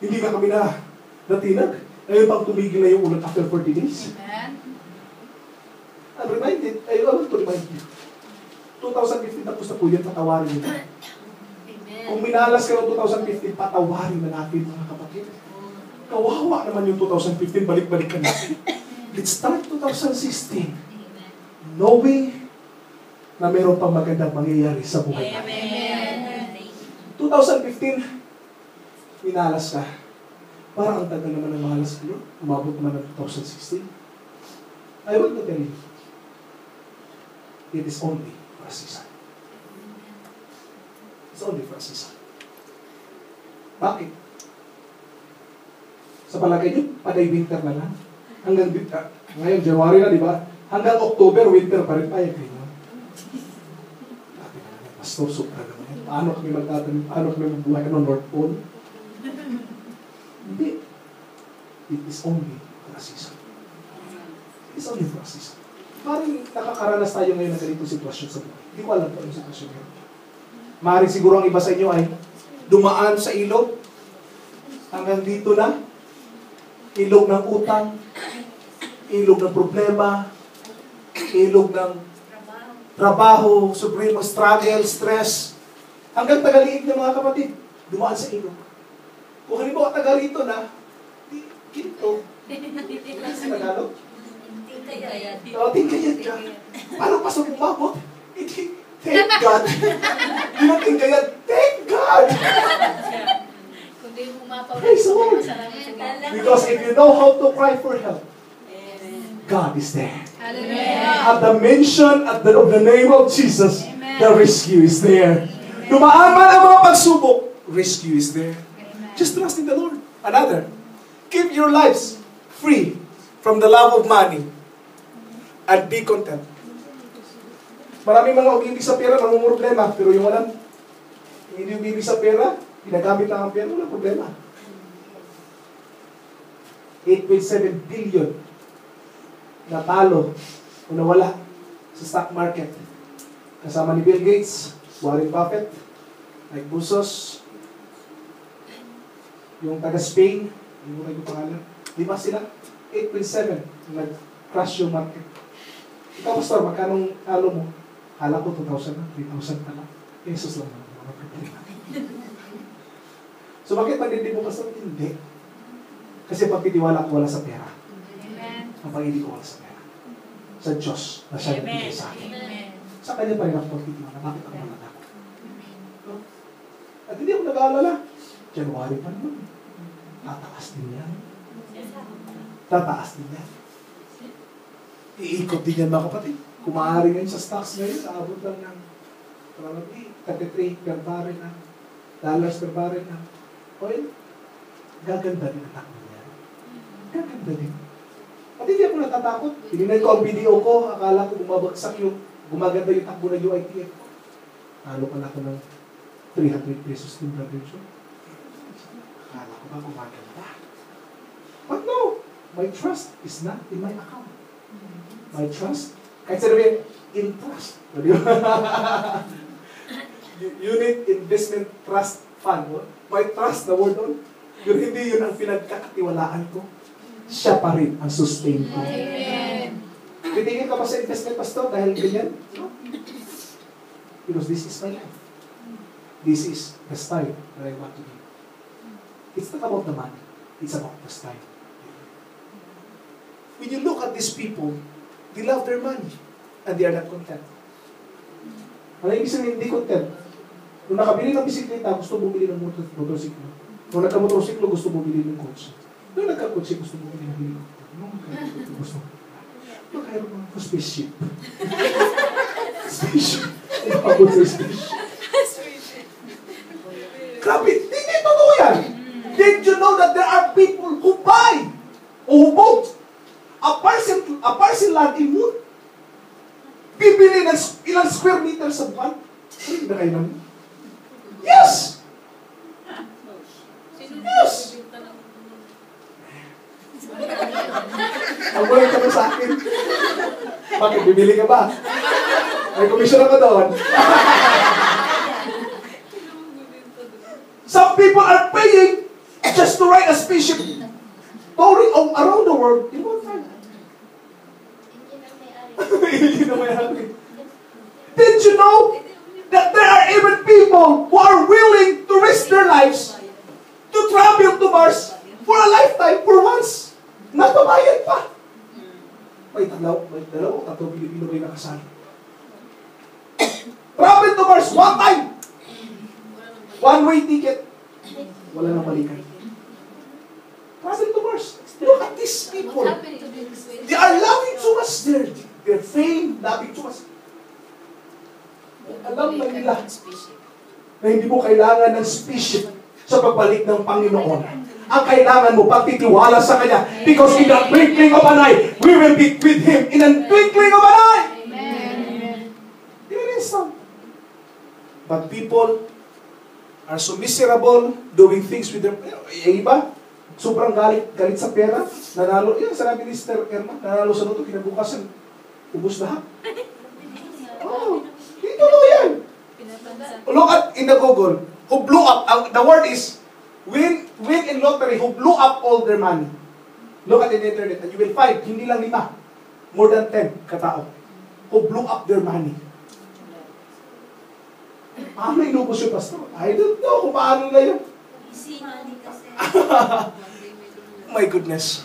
Hindi ka kami natinag. Ngayon bang tumigil na yung ulan after 40 days? Amen. I'm reminded, I want to remind you. 2015 tapos na po yun, patawarin nyo. Kung minalas ka ng 2015, patawarin na natin mga kapatid. Kawawa naman yung 2015, balik-balik ka natin. Let's start 2016. Knowing na meron pang magandang mangyayari sa buhay natin. 2015, minalas ka. Parang ang tagal naman ng malas ko. Umabot naman ng 2016. I want to tell you, it is only for a season. It's only for a season. Bakit? Sa palagay niyo, paday winter na lang. Hanggang, ngayon, January na, di ba? Hanggang October, winter pa rin. Ay, kayo. Pastor, supra naman yan. Paano kami magtatanim? Paano kami magbuhay? Ano, North Pole? Hindi. It is only for a season. It is only for a season. Maring nakakaranas tayo ngayon ng ganitong sitwasyon sa buhay. Hindi ko alam kung anong sitwasyon ngayon. Maring siguro ang iba sa inyo ay dumaan sa ilog. Hanggang dito na. Ilog ng utang. Ilog ng problema. Ilog ng trabaho, supreme struggle, stress. Hanggang tagaliit ng mga kapatid. Dumaan sa ilog. Kung halimbawa taga rito na, ginto. Sa Tagalog? Tingkayad ka. Paano pa sa bumabot? Thank God. Di na tingkayad. Thank God. Praise the Lord. Because if you know how to cry for help, God is there. At the mention of the name of Jesus, the rescue is there. Dumaan man ang mga pagsubok, rescue is there. Just trust in the Lord. Another, keep your lives free from the love of money and be content. Maraming mga umibig sa pera, namumroblema, pero yung walang hindi umibig sa pera, ginagamit lang ang pera, walang problema. 8.7 billion natalo o nawala sa stock market. Kasama ni Bill Gates, Warren Buffett, Mike Buzos, yung taga Spain, yung muna yung pangalan. 5 sila, 8.7 nag-crash yung market. Ikaw, Pastor, magkanong halo mo? Hala ko 2,000 na, 3,000 na lang. Pesos lang naman, mga problema. So bakit magdindi mo, Pastor? Hindi. Kasi pagtitiwala ko wala sa pera. Amen. Ang pag-ibig ko wala sa pera. Sa Diyos na siya nagbigay sa akin. Amen. Sa Kanya pa rin ako pagtitiwala. Bakit ako nalatakot? No? At hindi ako nag-aalala. January pa naman. Tataas din yan. Tataas din yan. Iikot din yan, mga kapatid. Kung maaari ngayon sa stocks ngayon, aabot lang ng 33 per barrel na dollars per barrel na oil. Gaganda din ang takbo niya. Gaganda din. At hindi ako natatakot. Tinignan ko ang video ko, akala ko bumabagsak yung gumaganda yung takbo ng UITF ko. Ano pala ako ng 300 pesos din, Brother Joe. Akala ko ba gumaganda? But no, my trust is not in my account. My trust, kahit sabihin, in trust. Unit Investment Trust Fund. My trust, the word on, yun hindi yun ang pinagkakatiwalaan ko. Siya pa rin ang sustain ko. Amen. Titingin ka pa sa investment, Pastor, dahil ganyan? No? Because this is my life. This is the style that I want to be. It's not about the money. It's about the style. When you look at these people, they love their money and they are not content. Ano yung ibig sabihin, hindi content? Nung nakabili ng bisikleta, gusto bumili ng motorsiklo. Nung nagka-motorsiklo, gusto bumili ng kotse. Nung nagka-kotse, gusto bumili ng helicopter. Nung nagka-helicopter, gusto mayroon mga spaceship. Spaceship. Ano pagod sa spaceship? Grabe, hindi totoo yan. Did you know that there are people who buy o who bought a parcel land in Moon? Bibili ng ilang square meters sa buwan? Hindi na kayo namin? Yes! Yes! Ang buhay ka ba sa akin? Bakit? Bibili ka ba? May komisyon ako doon. Some people are paying just to ride a spaceship touring around the world in one time. Hindi na may-ari. Did you know that there are even people who are willing to risk their lives to travel to Mars for a lifetime, for once? Natabayad pa. May dalaw, tatlo Pilipino kayo nakasali. Travel to Mars one time. One-way ticket. Wala nang balikan. Travel to Mars. Look at these people. They are loving so much. Their fame, loving so much. Alam na nila na hindi mo kailangan ng spaceship sa pagbalik ng Panginoon. Ang kailangan mo, pagtitiwala sa Kanya. Because in the twinkling of an eye, we will be with Him in the twinkling of an eye. Amen. There is some. But people are so miserable doing things with their... Yung iba, sobrang galit sa pera, nanalo. Yan, sinabi ni Sister Erma, nanalo sa luto, kinabukasan, ubus lahat. Oh, hindi totoo yan. Look at in the Google, who blew up, the word is, win in lottery, who blew up all their money. Look at the internet and you will find, hindi lang 5, more than 10 katao, who blew up their money. Paano inubos yung pastor? I don't know kung paano na yun. Easy money kasi. My goodness.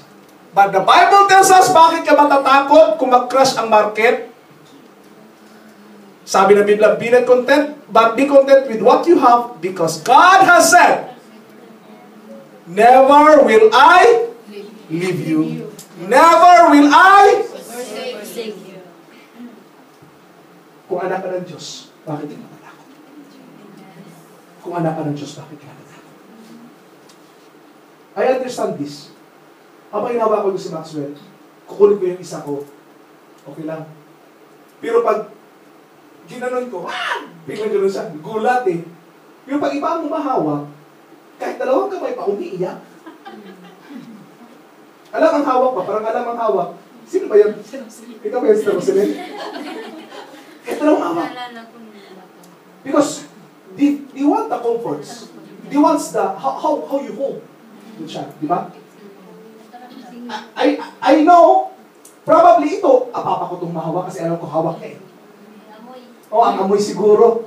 But the Bible tells us, bakit ka matatakot kung mag-crash ang market? Sabi ng Biblia, be not content, but be content with what you have, because God has said, never will I leave you. Never will I Forsake you. Kung anak ka ng Diyos, bakit ka matatakot? Kung anak ka ng Diyos, bakit ka matatakot? I understand this. Habang hinawa ko yung si Maxwell, kukunin ko yung isa ko, okay lang. Pero pag ginanon ko, biglang gano'n siya, gulat eh. Pero pag iba ang humahawak, kahit 2 kamay pa, umiiyak. Alam ang hawak ba? Parang alam ang hawak. Sino ba yan? Ikaw ba yan, Sister Roselyn? Kahit 2 hawak. Because they want the comforts. They want the, how you hold the child. Di ba? I know, probably ito, papa ko itong mahawak kasi alam ko hawak niya eh. Oh, ang amoy siguro.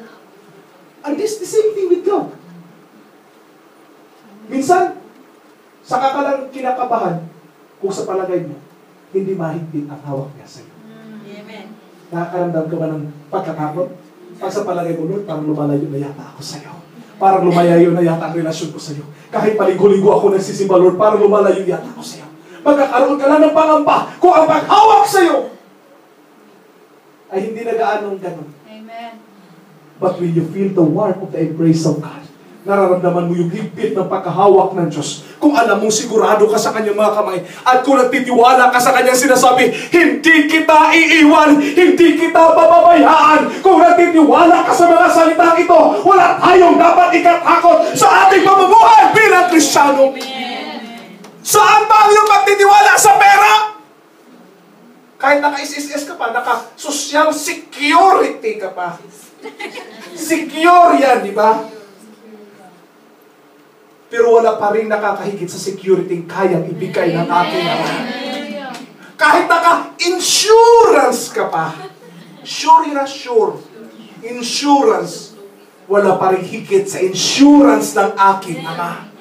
And this the same thing with God. Minsan, saka ka lang kinakabahan kung sa palagay mo, hindi mahigpit ang hawak niya sa'yo. Amen. Nakakaramdam ka ba ng pagkatakot? Pag sa palagay mo, Lord, parang lumalayo na yata ako sa'yo. Parang lumalayo na yata ang relasyon ko sa'yo. Kahit paligo-ligo ako nagsisimba, Lord, parang lumalayo yata ako sa'yo. Magkakaroon ka lang ng pangamba kung ang paghawak sa'yo ay hindi nagaanong ganun. Amen. But when you feel the warmth of the embrace of God, nararamdaman mo yung higpit ng pagkahawak ng Diyos. Kung alam mong sigurado ka sa kanyang mga kamay, at kung nagtitiwala ka sa kanyang sinasabi, hindi kita iiwan, hindi kita pababayaan. Kung nagtitiwala ka sa mga salitang ito, wala tayong dapat ikatakot sa ating pamumuhay bilang Kristiyano. Saan ba yung magtitiwala sa pera? Kahit naka-SSS ka pa, naka-social security ka pa. Secure yan, di ba? Pero wala pa rin nakakahigit sa security kayang ibigay ng aking Ama. Kahit naka-insurance ka pa, sure na sure, insurance, wala pa rin higit sa insurance ng aking Ama.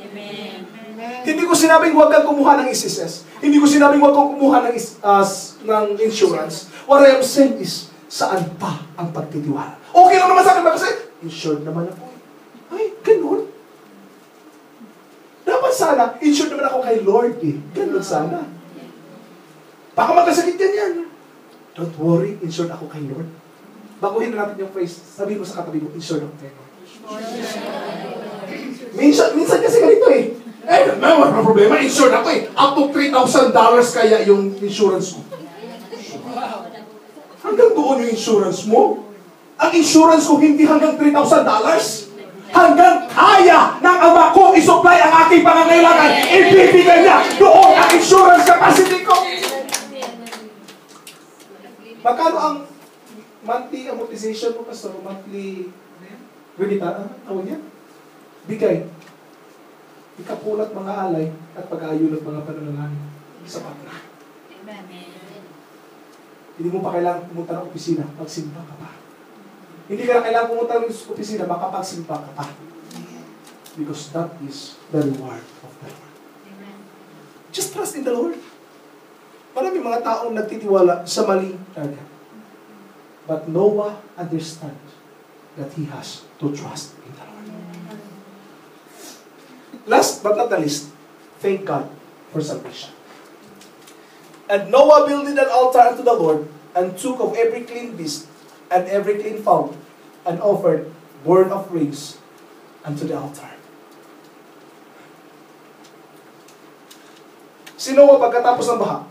Hindi ko sinabing huwag kang kumuha ng SSS. Hindi ko sinabing huwag kang kumuha ng insurance. What I am saying is, saan pa ang pagtitiwala? Okay lang naman sa akin kasi, insured naman ako. Ay, ganun. Dapat sana, insured naman ako kay Lord eh. Ganun sana. Baka magkasakit yan. Don't worry, insured ako kay Lord. Baguhin na natin yung phrase. Sabihin mo sa katabi mo, insured ako kay Lord. Minsan kasi ganito eh. Wala problema, insured ako eh. Up to $3,000 kaya yung insurance mo. Hanggang doon yung insurance mo. Ang insurance ko hindi hanggang $3,000. Hanggang kaya ng Ama ko isupply ang aking pangangailangan. Ibibigay niya doon ang insurance capacity ko. Magkano ang monthly amortization mo, Pastor? Monthly renita? Tawag niya? Bigay. Ikapulat mga alay at pag-aayulat mga pananalangin. Sapat na. Amen. Hindi mo pa kailangan pumunta ng opisina, magsimba ka pa. Hindi ka na kailangan pumunta ng opisina, makapagsimba ka pa. Because that is the reward of the Lord. Amen. Just trust in the Lord. Maraming mga taong nagtitiwala sa maling target. But Noah understand that he has to trust in the Lord. Last but not the least, thank God for salvation. And Noah builded an altar unto the Lord, and took of every clean beast, and every clean fowl, and offered burnt offerings unto the altar. Si Noah pagkatapos ng baha,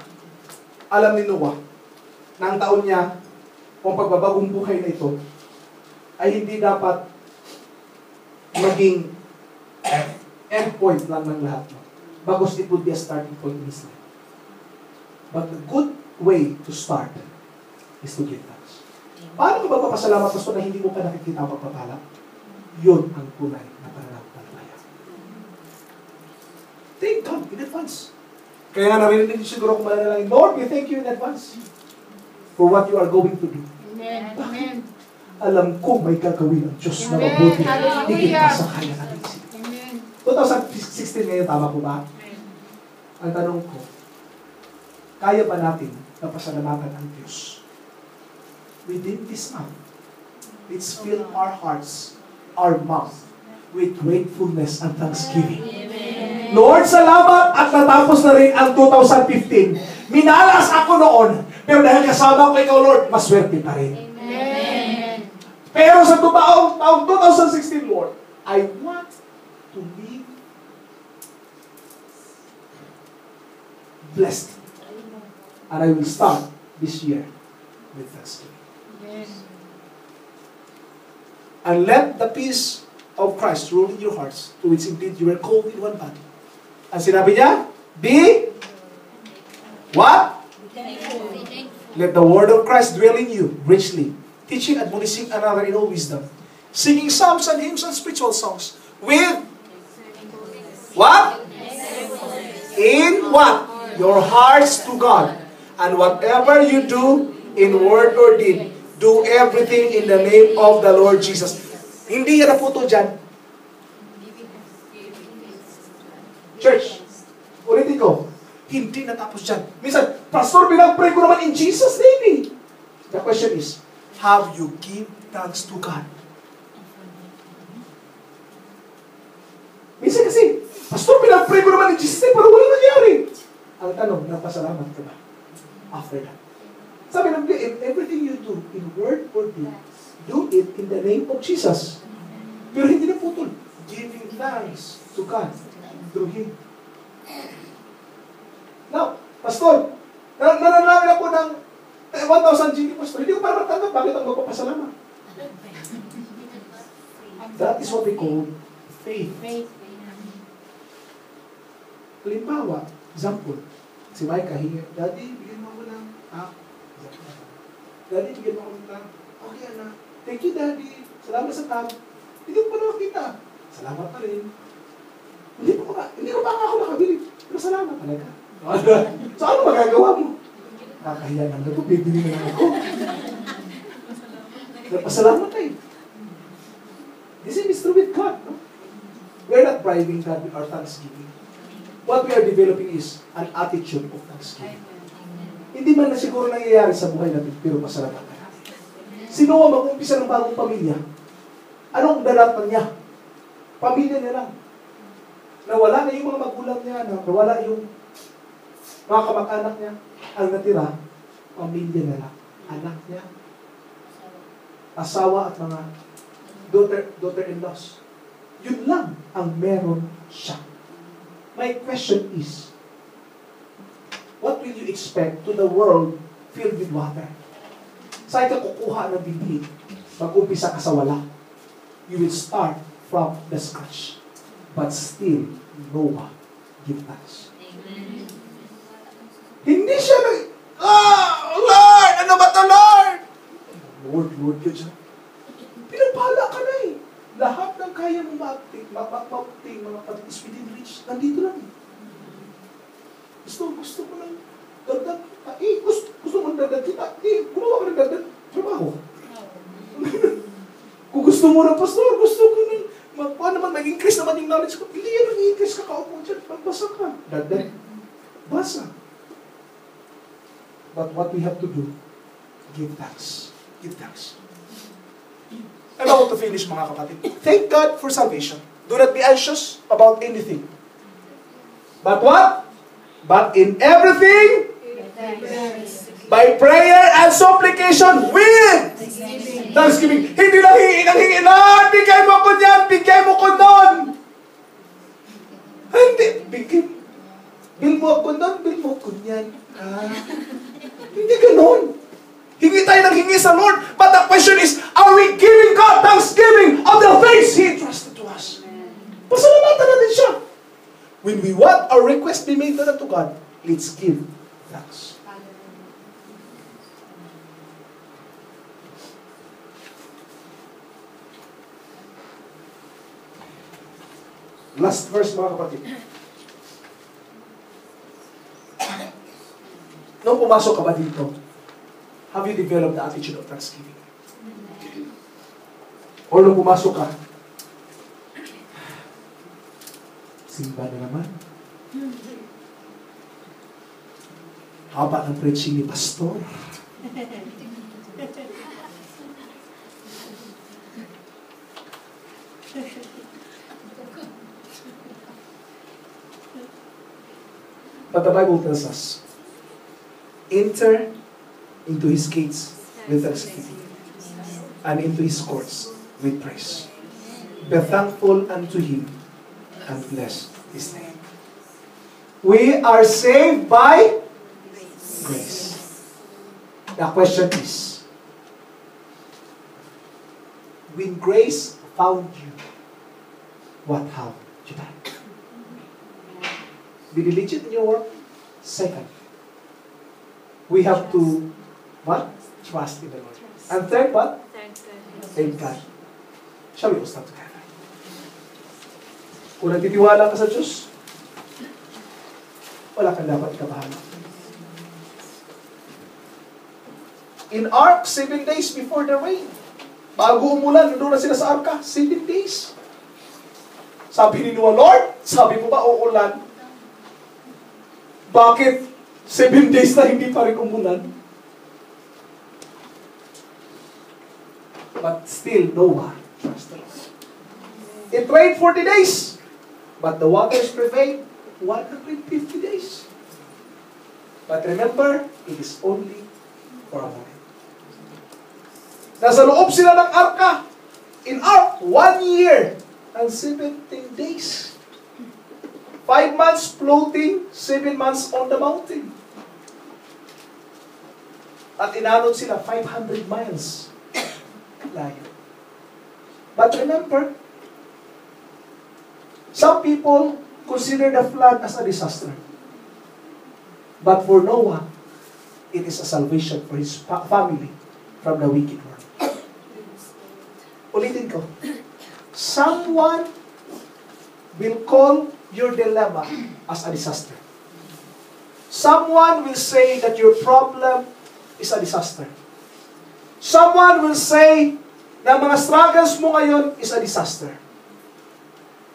alam ni Noah na ang taon niya, o pagbabagong buhay na ito, ay hindi dapat maging end point lang ng lahat. Bagos it would be a starting point in his life. But the good way to start is to give thanks. Paano ka magpapasalamat, Pastor, na hindi mo pa nakikita ang pagpapala? Yun ang tunay na pananampalataya. Thank God in advance. Kaya nga narinig din siguro kung mananalangin, Lord, we thank you in advance for what you are going to do. Amen. Amen. Alam ko may gagawin ang Diyos na Amen. mabuti. Hallelujah. Higit pa sa kaya natin isip. Amen. 2016 ngayon, tama po ba? Ang tanong ko, kaya ba natin na pasalamatan ang Diyos? Within this month, let's fill our hearts, our mouth, with gratefulness and thanksgiving. Amen. Lord, salamat at natapos na rin ang 2015. Minalas ako noon, pero dahil kasama ko ikaw, Lord, maswerte pa rin. Amen. Pero sa taong 2016, Lord, I want to live blessed. And I will start this year with thanksgiving. Yes. And let the peace of Christ rule in your hearts, to which indeed you were called in one body. Ang sinabi niya, be what? Thankful. Let the word of Christ dwell in you richly, teaching, admonishing another in all wisdom, singing psalms and hymns and spiritual songs with what? In what? Your hearts to God. And whatever you do in word or deed, do everything in the name of the Lord Jesus. Hindi yan naputol dyan. Church, ulitin ko, hindi natapos dyan. Minsan, Pastor, pinag-pray ko naman in Jesus' name eh. The question is, have you give thanks to God? Minsan kasi, Pastor, pinag-pray ko naman in Jesus' name, pero wala nangyari. Ang tanong, napasalamat ka ba? After that. Sabi ng everything you do, in word or deed, do it in the name of Jesus. Pero hindi na putol. Giving thanks to God through Him. Now, Pastor, nananalangin ako ng 1,000 GP, Pastor. Hindi ko para matanggap bakit ang magpapasalamat. That is what we call faith. Faith. Halimbawa, example, si Micah hingi, Daddy, bigyan mo ako ng Daddy, bigyan mo ako ng tab. Okay, anak. Thank you, Daddy. Salamat sa tab. Hindi ko pa nakakita. Salamat pa rin. Hindi ko pa ako nakabili. Pero salamat talaga. So, ano magagawa mo? Nakahiya lang na ito. Bibili na lang ako. Nagpasalamat tayo. This is true with God. No? We're not bribing God with our thanksgiving. What we are developing is an attitude of thanksgiving. Hindi man na siguro nangyayari sa buhay natin, pero masalamat ka natin. Sino ang mag-umpisa ng bagong pamilya? Anong daratan niya? Pamilya niya lang. Nawala na yung mga magulang niya, nawala yung mga kamag-anak niya. Ang natira, pamilya na lang. Anak niya, asawa at mga daughter-in-laws. Yun lang ang meron siya. My question is, what will you expect to the world filled with water? Saan ka kukuha ng bibig? Mag-umpisa ka sa wala. You will start from the scratch. But still, Noah give thanks. Hindi siya Lord! Ano ba ito, Lord? Lord ka dyan. Pinagpala ka na eh. Lahat ng kaya mo ma-uptake, mga pag-is within reach, nandito lang. Gusto mo lang dagdag kita. Gusto mo dagdag kita. Gumawa ka ng dagdag trabaho. Kung gusto mo na, Pastor, gusto ko na, mag-increase naman yung knowledge ko. Hindi yan mag-increase ka, kaupo dyan, pagbasa ka. Dagdag. Basa. But what we have to do, give thanks. Give thanks. I'm about to finish, mga kapatid. Thank God for salvation. Do not be anxious about anything. But what? But in everything, by prayer and supplication with thanksgiving. Hindi lang hingi, Lord, bigay mo ko niyan, bigay mo ko nun. Hindi, bil mo ko nun, bil mo ko niyan. Hindi ganon. Hingi tayo ng hingi sa Lord. But the question is, are we giving God thanksgiving of the things He entrusted to us? Pasalamatan natin siya. When we want our request be made to God, let's give thanks. Last verse, mga kapatid. Nung pumasok ka ba dito, have you developed the attitude of thanksgiving? Or nung pumasok ka, simba na naman. Haba ng preaching ni Pastor. But the Bible tells us, enter into His gates with thanksgiving, and into His courts with praise. Be thankful unto Him, and bless His name. We are saved by grace. The question is, when grace found you, what have you done? Be diligent in your work. Second, we have to, what? Trust in the Lord. And third, what? Thank God. Shall we all stand together? Kung nagtitiwala ka sa Diyos, wala kang dapat ikabahala. In Ark, 7 days before the rain. Bago umulan, nandun na sila sa Arka. 7 days. Sabi ni Noah, Lord, sabi mo ba uulan? Bakit 7 days na hindi pa rin umulan? But still, Noah trusted. It rained 40 days. But the waters prevailed 150 days. But remember, it is only for a moment. Nasa loob sila ng Arka. In Ark, 1 year and 17 days. 5 months floating, 7 months on the mountain. At inanod sila 500 miles layo. But remember, some people consider the flood as a disaster. But for Noah, it is a salvation for his family from the wicked world. Ulitin ko. Someone will call your dilemma as a disaster. Someone will say that your problem is a disaster. Someone will say na mga struggles mo ngayon is a disaster.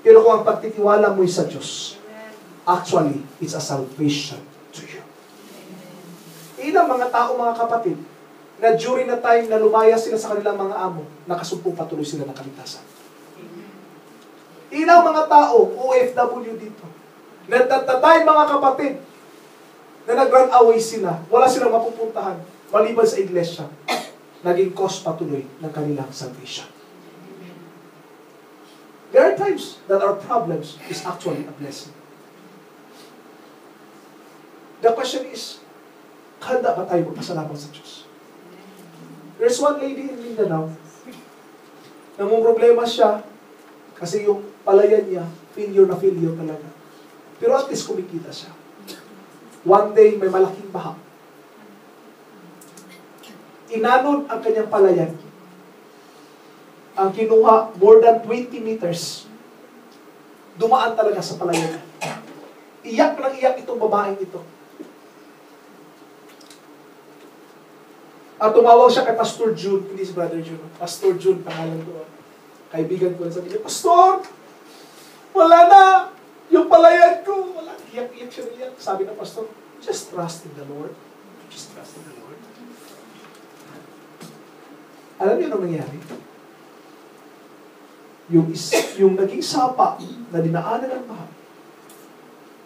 Pero kung ang pagtitiwala mo sa Diyos, actually, it's a salvation to you. Ilang mga tao, mga kapatid, na during na time na lumaya sila sa kanilang mga amo, nakasumpong patuloy sila ng kaligtasan. Ilang mga tao, OFW dito, nagtatatay mga kapatid, na nag-run away sila, wala silang mapupuntahan, maliban sa iglesia, naging cause patuloy ng kanilang salvation. There are times that our problems is actually a blessing. The question is, handa ba tayo magpasalamat sa Diyos? There's one lady in Mindanao, namang problema siya, kasi yung palayan niya, failure na failure talaga. Pero at least kumikita siya. One day, may malaking baha. Inanod ang kanyang palayan. Ang kinuha, more than 20 meters. Dumaan talaga sa palayan. Iyak ng iyak itong babaeng ito. At tumawag siya kay Pastor June, hindi si Brother June. Pastor June, pangalan doon. Kaibigan ko, sabi niya, Pastor, wala na! Yung palayan ko, wala. Iyak-iyak siya niya. Sabi ng Pastor, just trust in the Lord. Just trust in the Lord. Alam niyo ano nangyari? Yung naging sapa na dinaanan ng baha,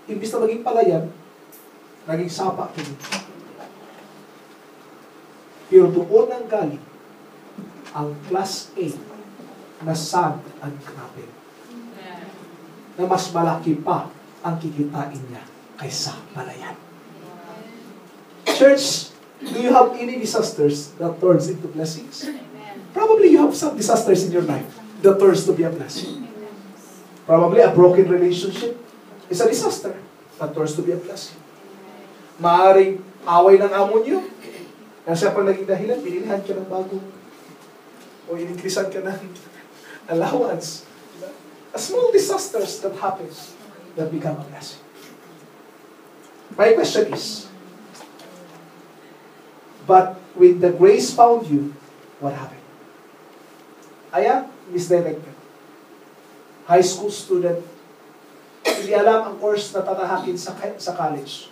imbis na maging palayan, naging sapa. Pero doon ang galing ang class A na sand and gravel. Na mas malaki pa ang kikitain niya kaysa palayan. Church, do you have any disasters that turns into blessings? Probably you have some disasters in your life that turns to be a blessing. Probably a broken relationship is a disaster that turns to be a blessing. Maaring away ng amo niyo, na siya pang naging dahilan, pinilihan ka ng bago. O inikrisan ka ng allowance. A small disasters that happens that become a blessing. My question is, but when the grace found you, what happened? I am misdirected. High school student, hindi alam ang course na tatahakin sa college.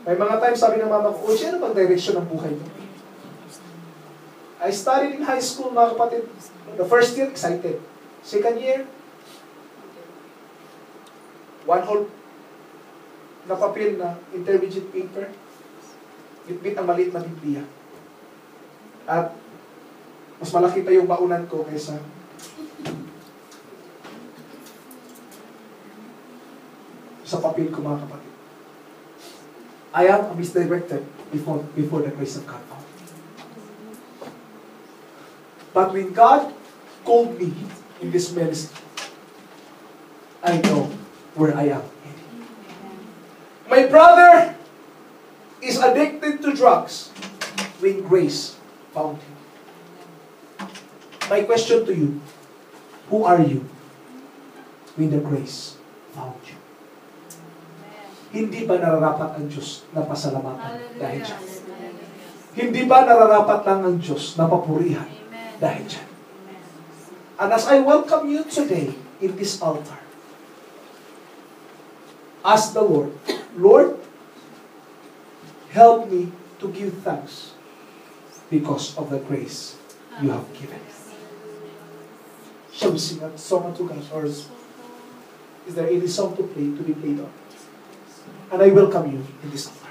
May mga times sabi ng mama ko, ano bang direction ng buhay mo? I studied in high school, mga kapatid. The first year, excited. Second year, one whole na papel na intermediate paper. Bitbit ang maliit na Biblia. At mas malaki pa yung baunan ko kaysa sa papel ko, mga kapatid. I am misdirected before the grace of God found me. But when God called me in this ministry, I know where I am. My brother is addicted to drugs when grace found him. My question to you, who are you when the grace found you? Hindi ba nararapat ang Diyos na pasalamatan dahil dyan? Hindi ba nararapat lang ang Diyos na papurihan dahil dyan? And as I welcome you today in this altar, ask the Lord, Lord, help me to give thanks because of the grace you have given. Shall we sing a song to God? Or is there any song to be played on? And I welcome you in this altar.